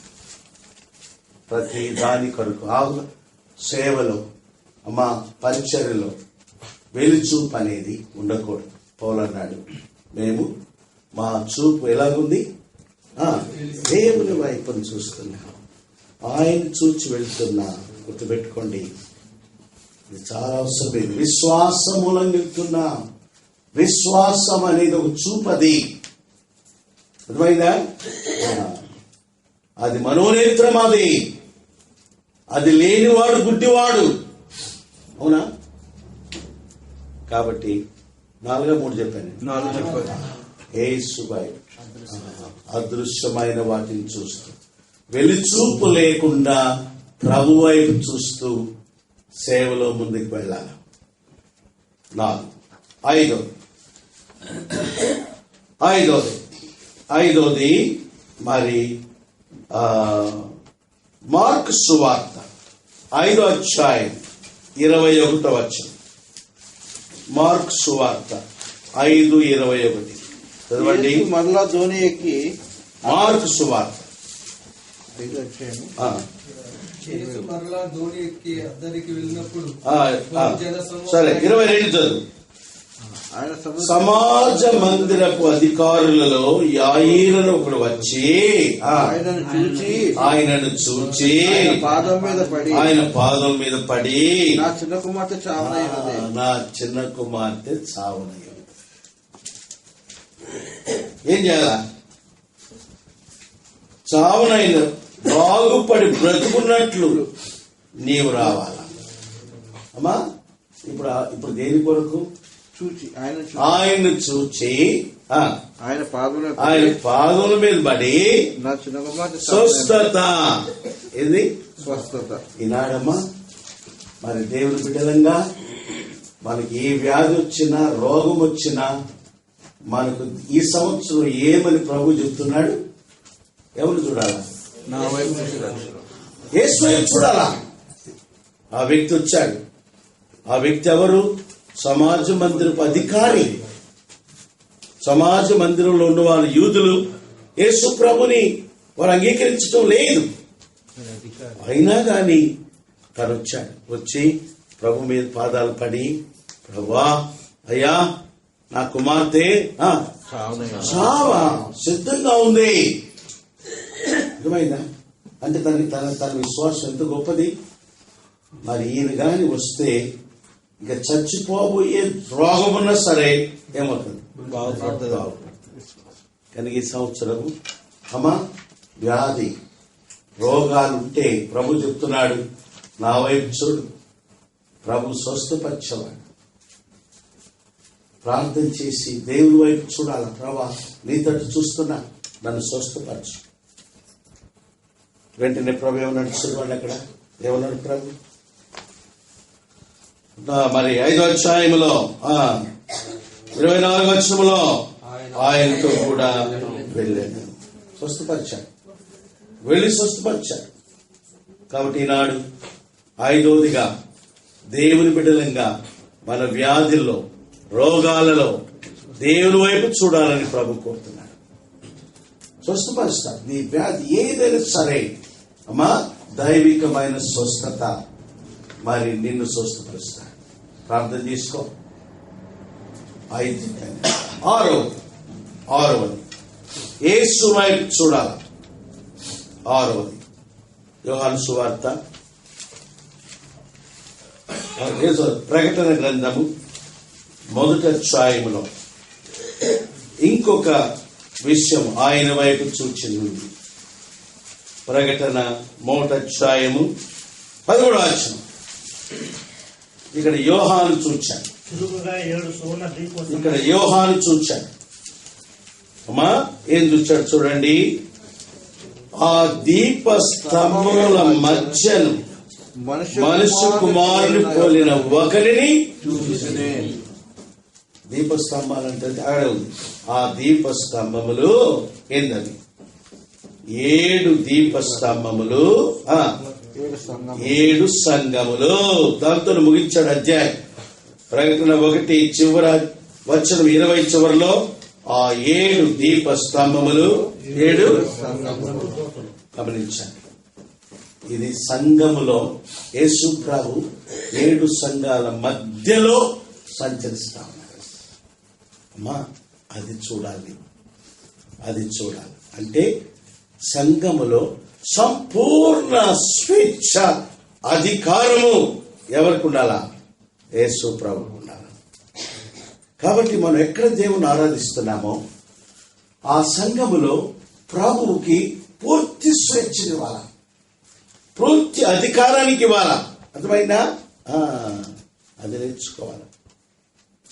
ప్రతి దాని కొరకు సేవలో అమ్మా పరిచర్యలో వెలుచూపు అనేది ఉండకూడదు. పౌలు అన్నాడు మేము మా చూపు ఎలాగుంది? దేవుని వైపుని చూస్తున్నా, ఆయన చూచి వెళ్తున్నా. గుర్తుపెట్టుకోండి, ఇది చాలా అవసరమైంది. విశ్వాసం మూలంగా వెళ్తున్నా. విశ్వాసం అనేది ఒక చూపది. అర్థమైందా? అది మనోనేత్రం. అది లేనివాడు గుడ్డివాడు. అవునా? కాబట్టి 4-3 చెప్పాను. యేసువై అదృశ్యమైన వాటిని చూస్తూ, వెలుచూపు లేకుండా ప్రభు వైపు చూస్తూ సేవలో ముందుకు వెళ్ళాలి. 5వ మరి మార్కు సువార్త 5వ అధ్యాయం 21వ వచనం. మార్కు సువార్త 5:21 చదవండి. మరలా ధోని ఎక్కి మార్కు సువార్త మరలా ధోని ఎక్కి అద్దరికి వెళ్ళినప్పుడు సరే 22 చదువు. సమాజ మందిరపు అధికారులలో యాయీరును ఒకడు వచ్చి ఆయనను చూచి ఆయన పాదం మీద పడి నా చిన్న కుమార్తె చావనయ్యది. ఏం చేయాలా? చావనైన బాగుపడి బ్రతుకున్నట్లు నీవు రావాలా. అమ్మా ఇప్పుడు దేని కొరకు? ఆయన చూచి ఆయన పాదముల మీద పడి నా చిన్న కుమార్తె స్వస్థత. ఇది స్వస్థత. ఈనాడమ్మా మరి దేవుని బిడ్డలంగా మనకి ఏ వ్యాధి వచ్చినా, రోగం వచ్చినా, మనకు ఈ సంవత్సరం ఏమని ప్రభు చెప్తున్నాడు? ఎవరు చూడాలా? నా వైపు యేసు వైపు చూడాలా. ఆ వ్యక్తి వచ్చాడు. ఆ వ్యక్తి ఎవరు? సమాజ మందిరపు అధికారి. సమాజ మందిరంలో ఉన్న వాళ్ళు యూదులు యేసు ప్రభుని వారు అంగీకరించడం లేదు. అయినా గాని తను వచ్చాడు. వచ్చి ప్రభు మీద పాదాలు పడి, ప్రభువా అయ్యా నా కుమార్తె చావా సిద్ధంగా ఉంది. అర్థమైందా? అంటే తన విశ్వాసం ఎంత గొప్పది. మరి ఈయన గాని వస్తే ఇక చచ్చిపోబోయే రోగం ఉన్నా సరే ఏమవుతుంది? బాగుపడుతుంది. కనుక ఈ సంవత్సరం అమ్మా వ్యాధి రోగాలుంటే ప్రభు చెప్తున్నాడు, నా వైపు చూడు, ప్రభు స్వస్థపరిచేవాడు. ప్రార్థన చేసి దేవుని వైపు చూడాల, ప్రభా నీ తట్టు చూస్తున్నా, నన్ను స్వస్థపరచు. వెంటనే ప్రభు ఏమన్నాడు చూడండి, అక్కడ ఏమన్నాడు ప్రభు? మరి 5వ అధ్యాయములో 24వ వచనములో ఆయనతో కూడా వెళ్ళాడు, స్వస్థపరిచాడు, వెళ్ళి స్వస్థపరిచాడు. కాబట్టి ఈనాడు 5వదిగా దేవుని బిడ్డలంగా మన వ్యాధుల్లో రోగాలలో దేవుని వైపు చూడాలని ప్రభు కోరుతున్నాడు. స్వస్థపరుస్తాడు. నీ వ్యాధి ఏదైనా సరే అమ్మా, దైవికమైన స్వస్థత మరి నిన్ను స్వస్థపరుస్తాడు. ప్రార్థన చేసుకో. 6వది యేసు వైపు చూడాలి. 6వది యోహాను సువార్త ప్రకటన గ్రంథము 1వ అధ్యాయములో ఇంకొక విషయం ఆయన వైపు చూచింది. ప్రకటన 1వ అధ్యాయము 13వ వచనం. ఇక్కడ యోహాను చూచాడు. ఇక్కడ యోహాను చూచాడు. అమ్మా ఏం చూచాడు చూడండి. ఆ దీప స్తంభముల మధ్యను మనుష్య కుమారుని పోలిన ఒకరిని చూసినే. దీపస్తంభాలంటే అక్కడ ఉంది. ఆ దీపస్తంభములు ఏందని? 7 దీపస్తంభములు, 7 సంఘములు. దాంతో ముగించాడు అధ్యాయం. ప్రకటన 1 చివర వచనం 20 చివరిలో ఆ 7 దీపస్తంభములు 7 గమనించండి. ఇది సంఘములో యేసు ప్రభు 7 సంఘాల మధ్యలో సంచరిస్తా ఉన్నారు. అమ్మా అది చూడాలి, అది చూడాలి. అంటే సంఘములో సంపూర్ణ స్వేచ్ఛ అధికారము ఎవరికి ఉండాలా? యేసు ప్రభువుకు ఉండాలి. కాబట్టి మనం ఎక్కడ దేవుని ఆరాధిస్తున్నామో ఆ సంఘములో ప్రభువుకి పూర్తి స్వేచ్ఛనివ్వాలా, పూర్తి అధికారానికి ఇవ్వాలా. అర్థమైందా? అది నేర్చుకోవాలి.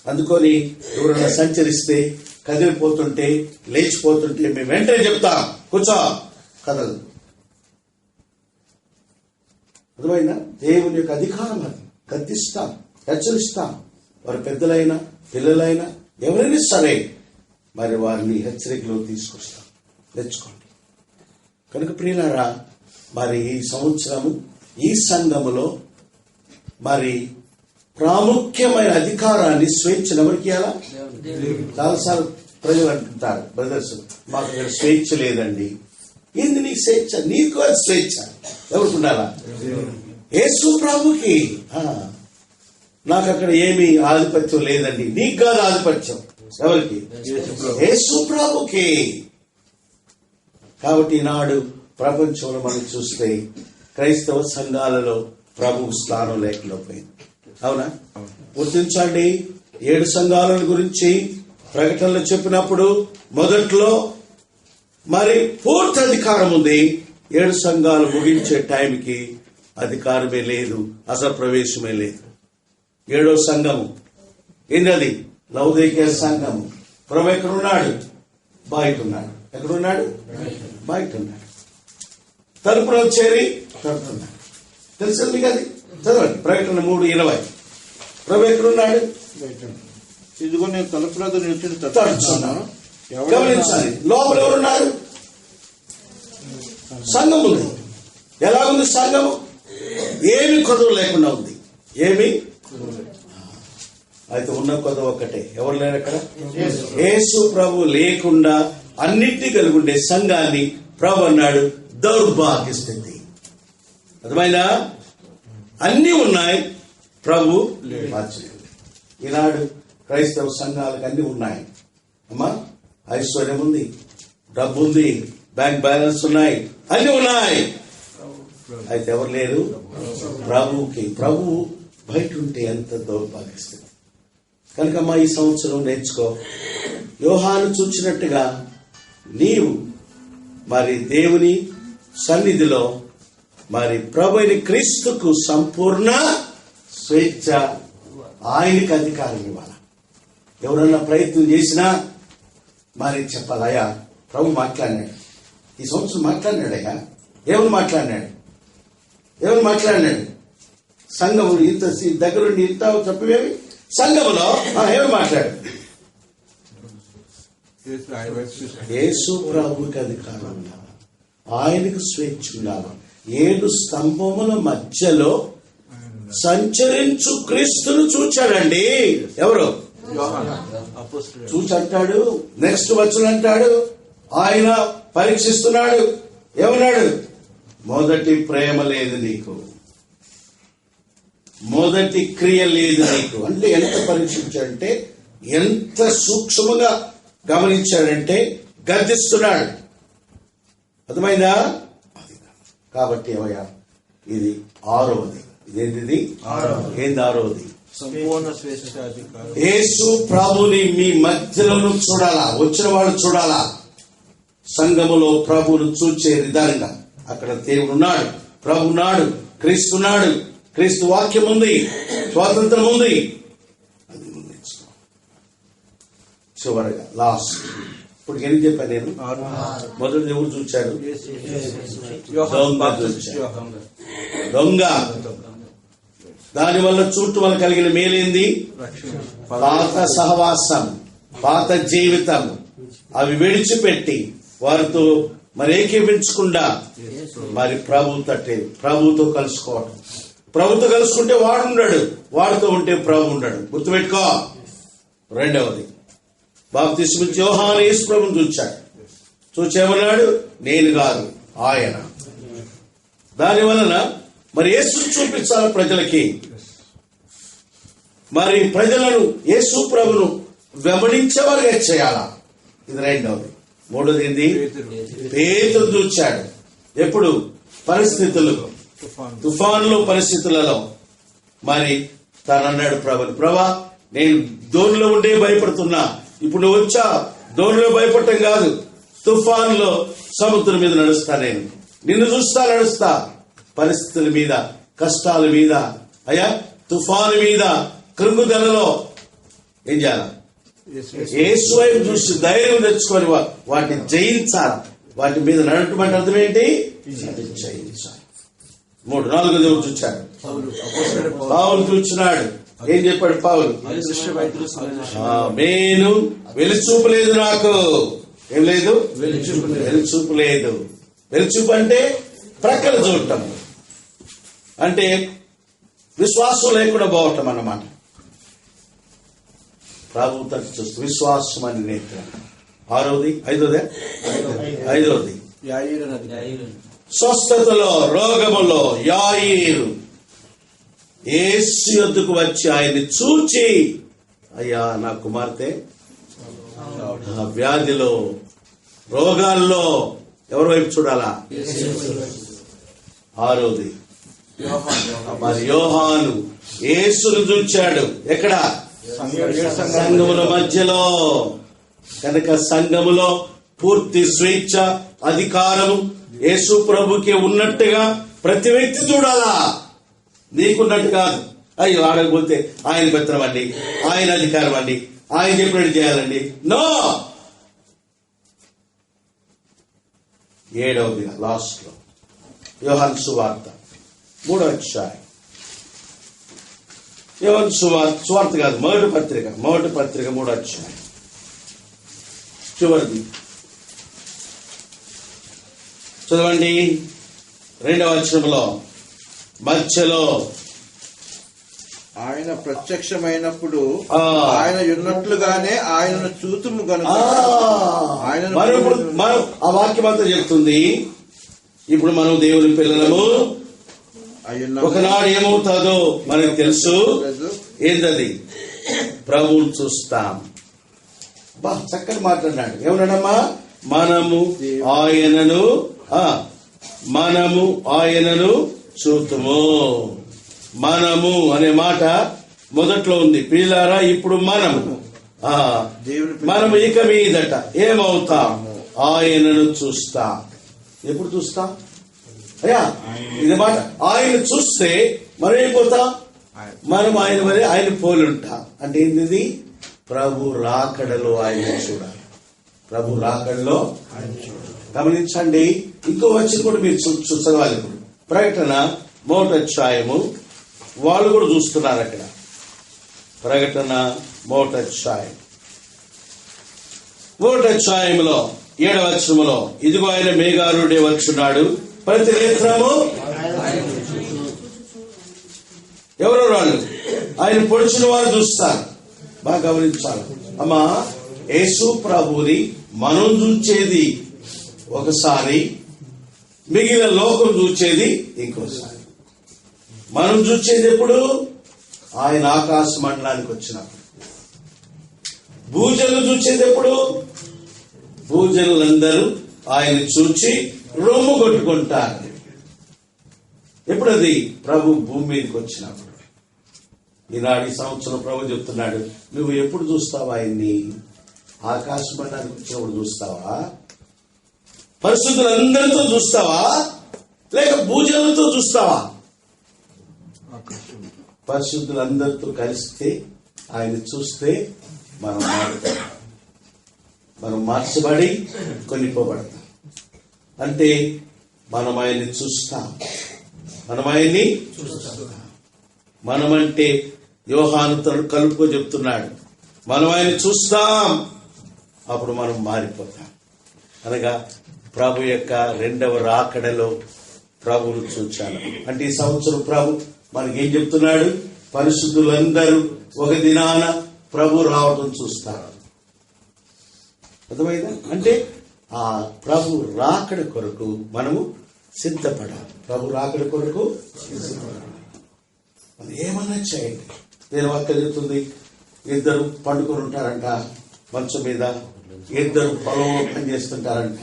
అందుకొని ఎవరైనా సంచరిస్తే, కదిలిపోతుంటే, లేచిపోతుంటే మేము వెంటనే చెప్తాం, కూర్చో, కదలు. అర్థమైందా? దేవుని యొక్క అధికారం అది. గద్దిస్తాం, హెచ్చరిస్తాం. వారి పెద్దలైనా పిల్లలైనా ఎవరైనా సరే మరి వారిని హెచ్చరికలో తీసుకొస్తాం. తెచ్చుకోండి. కనుక ప్రియులారా, మరి ఈ సంవత్సరము ఈ సంఘములో మరి ప్రాముఖ్యమైన అధికారాన్ని స్వేచ్ఛను ఎవరికి ఇవ్వాలా? చాలాసార్లు ప్రజలు అంటుంటారు, బ్రదర్స్ మాకు ఇక్కడ స్వేచ్ఛ లేదండి. ఏంది నీకు స్వేచ్ఛ? నీకు అది స్వేచ్ఛ. ఎవరికి ఉండాలా? యేసు ప్రభుకి. నాకు అక్కడ ఏమీ ఆధిపత్యం లేదండి. నీకు కాదు ఆధిపత్యం. ఎవరికి? యేసు ప్రభుకి. కాబట్టి ఈనాడు ప్రపంచంలో మనం చూస్తే క్రైస్తవ సంఘాలలో ప్రభువు స్థానం లేకుండా పోయింది. అవునా? గుర్తించండి, 7 సంఘాల గురించి ప్రకటనలో చెప్పినప్పుడు మొదట్లో మరి పూర్తి అధికారం ఉంది. 7 సంఘాలు ముగించే టైంకి అధికారమే లేదు, అసలు ప్రవేశమే లేదు. 7వ సంఘము ఏంటది? లౌదీకీయ సంఘము. ప్రభు ఎక్కడున్నాడు? బయట ఉన్నాడు. ఎక్కడున్నాడు? బయట ఉన్నాడు. తలుపులో చేరి తడుతున్నాడు. తెలుసు మీకు అది? చదవండి. ప్రకటన 3:20. ప్రభు ఎక్కడున్నాడు? ఇదిగో నేను తలుపులతో నిలిచి తడుచున్నాను. గమనించాలి, లోపల ఎవరున్నారు? సంఘం ఉంది. ఎలా ఉంది సంఘము? ఏమి కొదవ లేకుండా ఉంది. ఏమి అయితే ఉన్న కొదవ ఒక్కటే. ఎవరు లేరు అక్కడ? యేసు ప్రభు లేకుండా అన్నిటినీ కలిగి ఉండే సంఘాన్ని ప్రభు అన్నాడు దౌర్భాగ్య స్థితి. అర్థమైందా? అన్నీ ఉన్నాయి, ప్రభు మార్చలేదు. ఈనాడు క్రైస్తవ సంఘాలకు అన్ని ఉన్నాయి. అమ్మా, ఐశ్వర్యం ఉంది, డబ్బు ఉంది, బ్యాంక్ బ్యాలెన్స్ ఉన్నాయి, అన్ని ఉన్నాయి. అయితే ఎవరు లేరు? ప్రభువుకి. ప్రభు బయట ఉంటే ఎంత దౌర్భాగ్య స్థితి. కనుక మా ఈ సంవత్సరం నేర్చుకో, యోహాను చూచినట్టుగా నీవు మరి దేవుని సన్నిధిలో మరి ప్రభు అయిన క్రీస్తుకు సంపూర్ణ స్వేచ్ఛ, ఆయనకి అధికారం ఇవ్వాలి. ఎవరన్నా ప్రయత్నం చేసినా మరి చెప్పాలయ్యా ప్రభు మాట్లాడినాడు, ఈ సంవత్సరం మాట్లాడినాడయ్యా. ఏమని మాట్లాడినాడు? సంఘములు ఇంత దగ్గరుండి ఇంత చెప్పవేమి సంఘములో ఏమని మాట్లాడు? యేసు ప్రభుకి అధికారం ఉండాలి, ఆయనకు స్వేచ్ఛ ఉండాలి. 7 స్తంభముల మధ్యలో సంచరించు క్రీస్తును చూచాడండి. ఎవరు చూచంటాడు? నెక్స్ట్ వచనం అంటాడు, ఆయన పరీక్షిస్తున్నాడు. ఏమన్నాడు? మొదటి ప్రేమ లేదు నీకు, మొదటి క్రియ లేదు నీకు. అంటే ఎంత పరీక్షించాడంటే, ఎంత సూక్ష్మంగా గమనించాడంటే గర్జిస్తున్నాడు. అర్థమైందా? కాబట్టి ఏమయ్యా, ఇది 6వది. ఇదేంటిది? ఏంది 6వది? సంపూర్ణ స్వేచ్ఛాధికారం. యేసు ప్రభుని మీ మధ్యలో చూడాలా, వచ్చిన వాళ్ళు చూడాలా. సంఘములో ప్రభువును చూచే విధానంగా అక్కడ దేవుడు ఉన్నాడు, ప్రభు ఉన్నాడు, క్రీస్తున్నాడు, క్రీస్తు వాక్యం ఉంది, స్వాతంత్రం ఉంది. అది చివరగా లాస్ట్ ఇప్పుడు ఏం చెప్పాను నేను? మొదటి ఎవరు చూచాడు? దొంగ. దానివల్ల చూటు వల్ల కలిగిన మేలేంది? పాత సహవాసం, పాత జీవితం, అవి విడిచిపెట్టి వారితో మరి ఏకీపించకుండా మరి ప్రభుతో కలుసుకోవడం. ప్రభుతో కలుసుకుంటే వాడు ఉండడు, వాడితో ఉంటే ప్రభు ఉండడు. గుర్తుపెట్టుకో. రెండవది, బాప్తిస్మిచ్చి యోహాను యేసు ప్రభుని చూచాడు. చూచేమన్నాడు? నేను కాదు, ఆయన. దాని వలన మరి యేసు చూపించాలి ప్రజలకి. మరి ప్రజలను యేసు ప్రభును వెంబడించేవారుగా చేయాలా. ఇది రెండవది. మూడోది ఏంది? పేతురు చూచాడు. ఎప్పుడు? పరిస్థితులు, తుఫానులో పరిస్థితులలో. మరి తనన్నాడు ప్రభుని, ప్రభా నేను దోణిలో ఉండే భయపడుతున్నా, ఇప్పుడు నువ్వు వచ్చా దోణిలో భయపడటం కాదు, తుఫానులో సముద్రం మీద నడుస్తా, నేను నిన్ను చూస్తా నడుస్తా. పరిస్థితుల మీద, కష్టాల మీద, అయ్యా తుఫాను మీద, కృంగుదలలో ఏం చేయాలి? యేసు వైపు చూసి ధైర్యం తెచ్చుకొని వాటిని జయించాలి. వాటి మీద నడటం అర్థం ఏంటి? జయించాలి. 3, 4 దేవుడు చూచాడు. పౌలు చూచినాడు. ఏం చెప్పాడు పౌలు? నేను వెలుచూపు లేదు, నాకు ఏం లేదు? వెలుచూపు లేదు. వెలుచూపు అంటే ప్రక్కన చూడటం, అంటే విశ్వాసం లేకుండా పోవటం అన్నమాట. ప్రభు తట్టు చూస్తూ విశ్వాసం అని నేత్ర. 6వది, 5వది స్వస్థతలో, రోగములో యాయీరు యేసు యొద్దకు వచ్చి ఆయన్ని చూచి, అయ్యా నా కుమార్తె వ్యాధిలో, రోగాల్లో ఎవరి వైపు చూడాలా? 6వది మరి యోహాను యేసును చూచాడు. ఎక్కడ? సంఘముల మధ్యలో. కనుక సంఘములో పూర్తి స్వేచ్ఛ, అధికారము యేసు ప్రభుకి ఉన్నట్టుగా ప్రతి వ్యక్తి చూడాలా. నీకున్నట్టు కాదు. అయ్యో ఆడకపోతే ఆయన పెత్తనం అండి, ఆయన అధికారం అండి, ఆయన చెప్పినట్టు చేయాలండి. నో. 7వదిగా లాస్ట్ లో యోహాను సువార్త 3వ అధ్యాయం. యోహాను సువార్త కాదు, మొదటి పత్రిక 3వ అధ్యాయం చివరిది చదవండి. 2వ వచనంలో మధ్యలో ఆయన ప్రత్యక్షమైనప్పుడు ఆయన ఉన్నట్లుగానే ఆయనను చూతుము గనుక మనం ఆ వాక్యం అంతా చెప్తుంది. ఇప్పుడు మనం దేవుని పిల్లలము. ఒకనాడు ఏమవుతాదో మనకు తెలుసు. ఏంటది? ప్రభువును చూస్తాం. బా చక్కని మాట్లాడినాడు. ఏమన్నాడమ్మా? మనము ఆయనను చూతుము. మనము అనే మాట మొదట్లో ఉంది. ప్రియులారా, ఇప్పుడు మనము ఇక మీదట ఏమవుతాం? ఆయనను చూస్తా. ఎప్పుడు చూస్తా? అయ్యా ఇది మాట, ఆయన చూస్తే మనం అయిపోతాం, మనం ఆయన మరి ఆయన పోలి ఉంటాం. అంటే ఏంటిది? ప్రభు రాకడలో ఆయన చూడాలి. ప్రభు రాకడలో గమనించండి. ఇంకో వచ్చి కూడా మీరు చదవాలి. ఇప్పుడు ప్రకటన 3వ అధ్యాయము వాళ్ళు కూడా చూస్తున్నారు అక్కడ. ప్రకటన 3వ అధ్యాయం 3వ అధ్యాయంలో 7వ వచనములో, ఇదిగో ఆయన మేఘారుడే వచ్చున్నాడు, ప్రతి నేత్రము ఎవరో వాళ్ళు ఆయన పొడిచిన వారు చూస్తారు. బాగా గమనించాలి అమ్మా. యేసు ప్రభుని మనం చూచేది ఒకసారి, మిగిలిన లోకం చూచేది ఇంకోసారి. మనం చూచేది ఎప్పుడు? ఆయన ఆకాశ మండలానికి వచ్చినప్పుడు. భూజనులు చూచేది ఎప్పుడు? భూజనులందరూ ఆయన చూచి రొమ్ము కొట్టుకుంటారు. ఎప్పుడది? ప్రభు భూమి మీదకి వచ్చినప్పుడు. ఈనాడు ఈ సంవత్సరం ప్రభు చెప్తున్నాడు, నువ్వు ఎప్పుడు చూస్తావా ఆయన్ని? ఆకాశ మండలానికి వచ్చినప్పుడు చూస్తావా? పరిశుద్ధులందరితో చూస్తావా? లేక భూజనులతో చూస్తావా? పరిశుద్ధులందరితో కలిస్తే ఆయన చూస్తే మనం మారుతాం, మనం మార్చబడి కొనిపోబడతాం. అంటే మనం ఆయన్ని చూస్తాం, మనం ఆయన్ని మనమంటే యోహాను కలుపుకో చెప్తున్నాడు, మనం ఆయన చూస్తాం, అప్పుడు మనం మారిపోతాం. అనగా ప్రభు యొక్క 2వ రాకడలో ప్రభువును చూచాను. అంటే ఈ సంవత్సరం ప్రభు మనకేం చెప్తున్నాడు? పరిశుద్ధులందరూ ఒక దినాన ప్రభు రావడం చూస్తారు. అర్థమైందా? అంటే ఆ ప్రభు రాకడ కొరకు మనము సిద్ధపడాలి. ప్రభు రాకడ కొరకు సిద్ధపడాలి. అది ఏమన్నా చేయండి. నేను వాక్యం చెప్తుంది, 2 పండుకొని ఉంటారంట మంచం మీద, 2 పొలంలో పని చేస్తుంటారంట,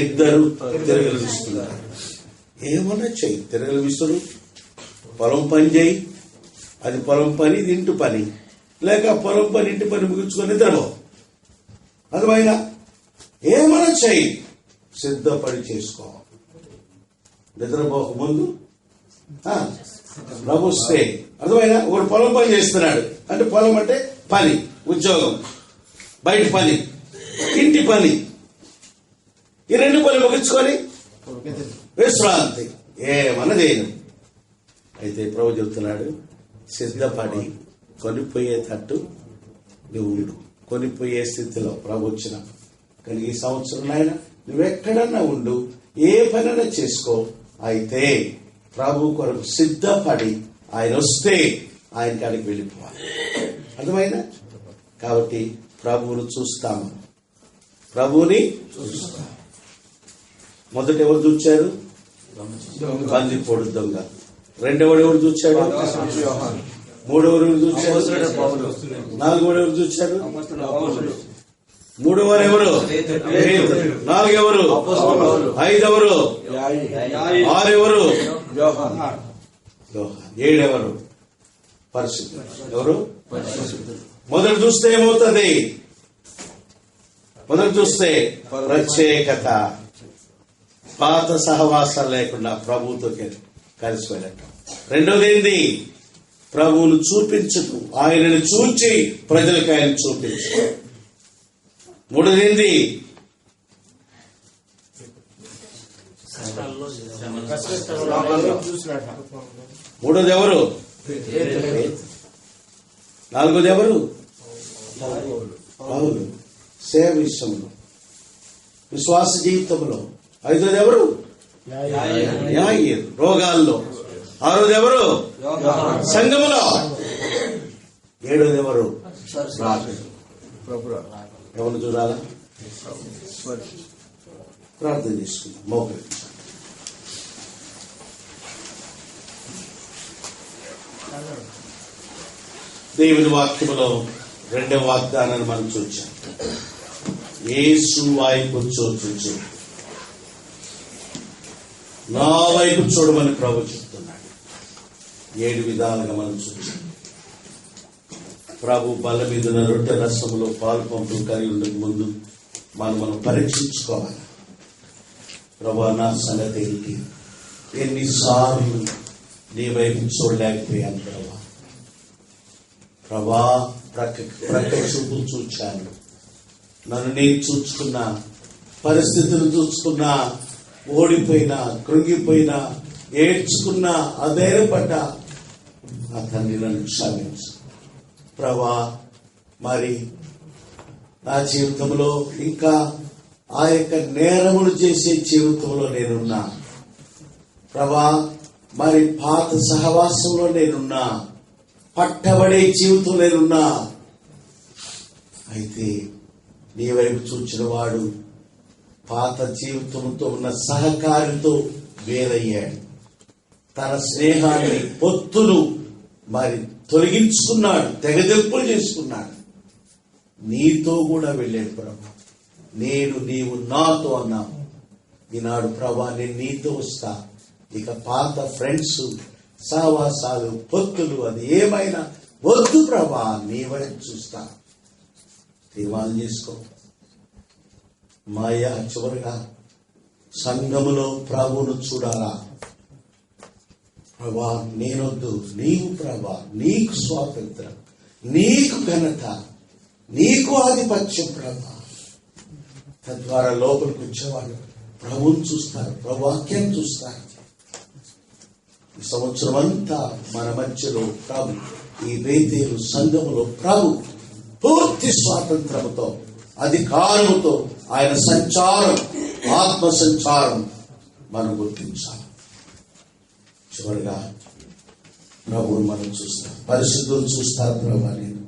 2 తిరగలు విస్తున్నారు. ఏమన్నా చెయ్యి, తిరగలు విసుడు, పొలం పని చేయి. అది పొలం పని, ఇది ఇంటి పని. లేక పొలం పని ఇంటి పని ముగించుకొని నిద్రపో. అర్థమైనా? ఏమన్నా చెయ్యి, సిద్ధపడి చేసుకో. నిద్రపోక ముందు ప్రభు వస్తే, అర్థమైనా? ఒకడు పొలం పని చేస్తున్నాడు అంటే, పొలం అంటే పని, ఉద్యోగం, బయట పని, ఇంటి పని. ఈ 2 పనులు ముగించుకొని విశ్రాంతి ఏమన్నా చేయను. అయితే ప్రభు చెప్తున్నాడు, సిద్ధపడి కొనిపోయేటట్టు నువ్వు ఉండు. కొనిపోయే స్థితిలో ప్రభు వచ్చిన. కానీ ఈ సంవత్సరం ఆయన నువ్వెక్కడన్నా ఉండు, ఏ పనైనా చేసుకో. అయితే ప్రభు కొరకు సిద్ధపడి ఆయన వస్తే ఆయన కాడికి వెళ్ళిపోవాలి. అర్థమైనా? కాబట్టి ప్రభువును చూస్తాము, ప్రభువుని చూస్తాము. మొదట ఎవరు చూచారు? బందిపోడు దొంగ. 2వడు ఎవరు చూచాడు? 3వడు ఎవరు చూచారు? 4వడు ఎవరు చూచారు? 3వవారు ఎవరు? 4 ఎవరు? 5 ఎవరు? 6 ఎవరు? 7 ఎవరు? పరిశుద్ధులు. ఎవరు? మొదట చూస్తే ఏమవుతుంది? మొదట చూస్తే ప్రత్యేకత, పాత సహవాసాలు లేకుండా ప్రభువుతో కలిసి వెళ్ళటం. 2వది ఏంది? ప్రభువును చూపించటం, ఆయనను చూచి ప్రజలకు ఆయన చూపించటం. 3వది ఏంది? మూడోది ఎవరు? 4వది ఎవరు? పౌలు. సేవ విషయంలో, విశ్వాస జీవితంలో. 5వది ఎవరు? న్యాయం, రోగాల్లో. 6వది ఎవరు? సంఘములో. 7వది ఎవరు? ఎవరు చూడాలా? ప్రార్థన చేసుకుందాం. మోకరించండి. దేవుని వాక్యములో 2వ వాగ్దానాన్ని మనం చూచాం. యేసు వైపు చూచు, నా వైపు చూడమని ప్రభు చెప్తున్నాడు. 7 విధాలుగా మనం చూస్తాం. ప్రభు బల్ల మీద ఉన్న రొట్టె రసంలో పాలు పంపులు కలిగి ఉండక ముందు మనం పరీక్షించుకోవాలి. ప్రభు నా సంగతి ఏంటి? ఎన్నిసార్లు నీ వైపు చూడలేకపోయాను ప్రభా ప్రక్క చూపు చూచాను. నన్ను నేను చూసుకున్నా, పరిస్థితులు చూసుకున్నా, ఓడిపోయినా, కృంగిపోయినా, ఏడ్చుకున్నా, అధైర్యపడ్డా ఆ తండ్రి నన్ను క్షమించు ప్రభా. మరి నా జీవితంలో ఇంకా ఆ యొక్క నేరములు చేసే జీవితంలో నేనున్నా ప్రభా. మరి పాత సహవాసంలో నేనున్నా, పట్టబడే జీవితం నేనున్నా. అయితే నీ వైపు చూచిన వాడు పాత జీవితంతో ఉన్న సహకారితో వేరయ్యాడు. తన స్నేహాన్ని, పొత్తును మరి తొలగించుకున్నాడు, తెగదెంపులు చేసుకున్నాడు. నీతో కూడా వెళ్ళాడు ప్రభా. నీవు నాతో అన్నావు. ఈనాడు ప్రభా నేను నీతో వస్తా. ఇక పాత ఫ్రెండ్స్, సహవాసాలు, పొత్తులు అది ఏమైనా వద్దు ప్రభా, నీ వైపు చూస్తా. తీర్మానం చేసుకో. మాయ చివరిగా సంఘములో ప్రభువును చూడాలా. ప్రభా నేనొద్దు, నీవు ప్రభా, నీకు స్వాతంత్రం, నీకు ఘనత, నీకు ఆధిపత్యం ప్రభా. తద్వారా లోపలికి వచ్చేవాళ్ళు ప్రభువును చూస్తారు, ప్రభువాక్యం చూస్తారు. ఈ సంవత్సరం అంతా మన మధ్యలో ప్రభు, ఈ బేతేలు సంఘములో ప్రభు పూర్తి స్వాతంత్రముతో, అధికారముతో ఆయన సంచారం, ఆత్మ సంచారం మనం గుర్తించాలి. చివరిగా ప్రభువును మనం చూస్తాం, పరిశుద్ధులు చూస్తారు ప్రభా. నేను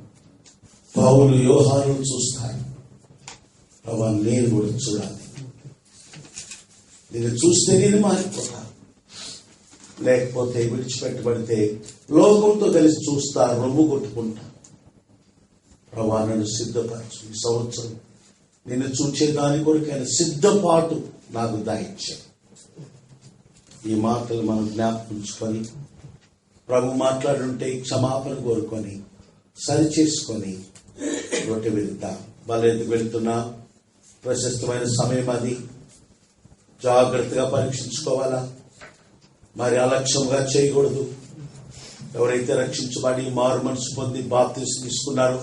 పౌలు యోహాను చూస్తాను ప్రభా. నేను కూడా చూడాలి. నేను చూస్తే నేను మారిపోతా, లేకపోతే విడిచిపెట్టబడితే లోకంతో కలిసి చూస్తా, రొమ్ము కొట్టుకుంటా. ప్రభా నన్ను సిద్ధపరచు. ఈ సంవత్సరం నిన్ను చూచే దాని కొరకైన సిద్ధపాటు నాకు దాయిచ్చే. ఈ మాటలు మనం జ్ఞాపకించుకొని ప్రభు మాట్లాడుంటే క్షమాపణ కోరుకొని సరి చేసుకొని రొట్టె వెళ్తాం. బలెత్తుకు వెళ్తున్నా ప్రశస్తమైన సమయం అది. జాగ్రత్తగా పరీక్షించుకోవాలా. మరి అలక్ష్యంగా చేయకూడదు. ఎవరైతే రక్షించబడి మారు మనసు పొంది బాప్తిసం తీసుకున్నారో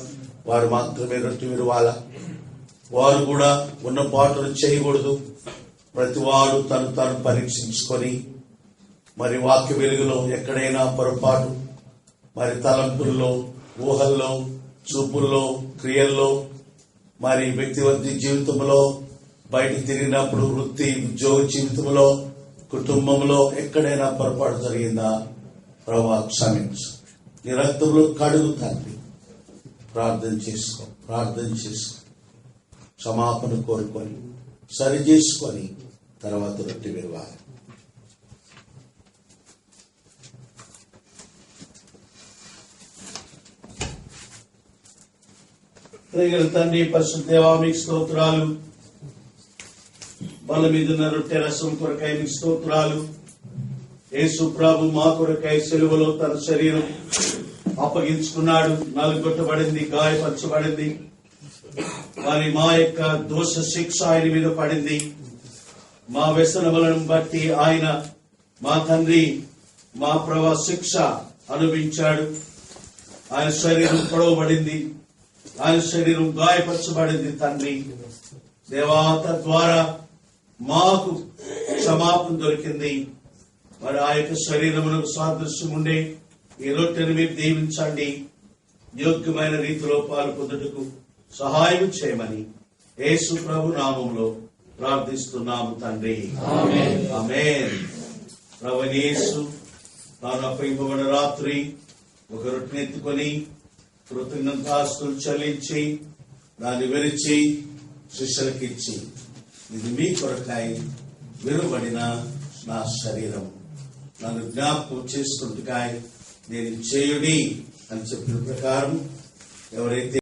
వారు మాత్రమే రొట్టె విరవాలా. వారు కూడా ఉన్న పాటలు చేయకూడదు. ప్రతివాడు తను పరీక్షించుకొని మరి వాక్య వెలుగులో ఎక్కడైనా పొరపాటు, మరి తలంపుల్లో, ఊహల్లో, చూపుల్లో, క్రియల్లో, మరి వ్యక్తిగత జీవితంలో, బయట తిరిగినప్పుడు వృత్తి ఉద్యోగ జీవితంలో, కుటుంబంలో ఎక్కడైనా పొరపాటు జరిగిందా ప్రభా క్షమించు. నీ రక్తంలో కడుగు తండ్రి. ప్రార్థన చేసుకో. క్షమాపణ కోరుకొని సరి చేసుకొని తర్వాత రొట్టె విరవాలి. తండ్రి పరిశుద్ధ దేవా మీకు స్తోత్రాలు. బల మీద ఉన్న రొట్టె రసం కొరకై మీకు స్తోత్రాలు. యేసు ప్రభు మా కొరకై సిలువలో తన శరీరం అప్పగించుకున్నాడు. నలుగొట్టబడింది, గాయపరచబడింది. మరి మా యొక్క దోష శిక్ష ఆయన మీద పడింది. మా వ్యసనములను బట్టి ఆయన మా తండ్రి మా ప్రభు శిక్ష అనుభవించాడు. ఆయన శరీరం పొడవబడింది, ఆయన శరీరం గాయపరచబడింది. తండ్రి దేవాత ద్వారా మాకు క్షమాపణ దొరికింది. మరి ఆ యొక్క శరీరమునకు సాదృశ్యం ఉండే ఈ రొట్టెను మీరు దీవించండి. యోగ్యమైన రీతిలో పాలు పొందుటకు సహాయం చేయమని యేసు ప్రభు నామములో ప్రార్థిస్తున్నాము తండ్రి. ఆమేన్. ప్రభు యేసు తాను అప్పగింపబడిన రాత్రి ఒక రొట్టెని ఎత్తుకొని కృతజ్ఞతాస్తులు చెల్లించి దాన్ని విరిచి శిష్యులకు ఇచ్చి, ఇది మీ కొరకై విరువబడిన నా శరీరం, నన్ను జ్ఞాపకం చేసుకుంటుకాయ నేను చేయుడి అని చెప్పిన ప్రకారం ఎవరైతే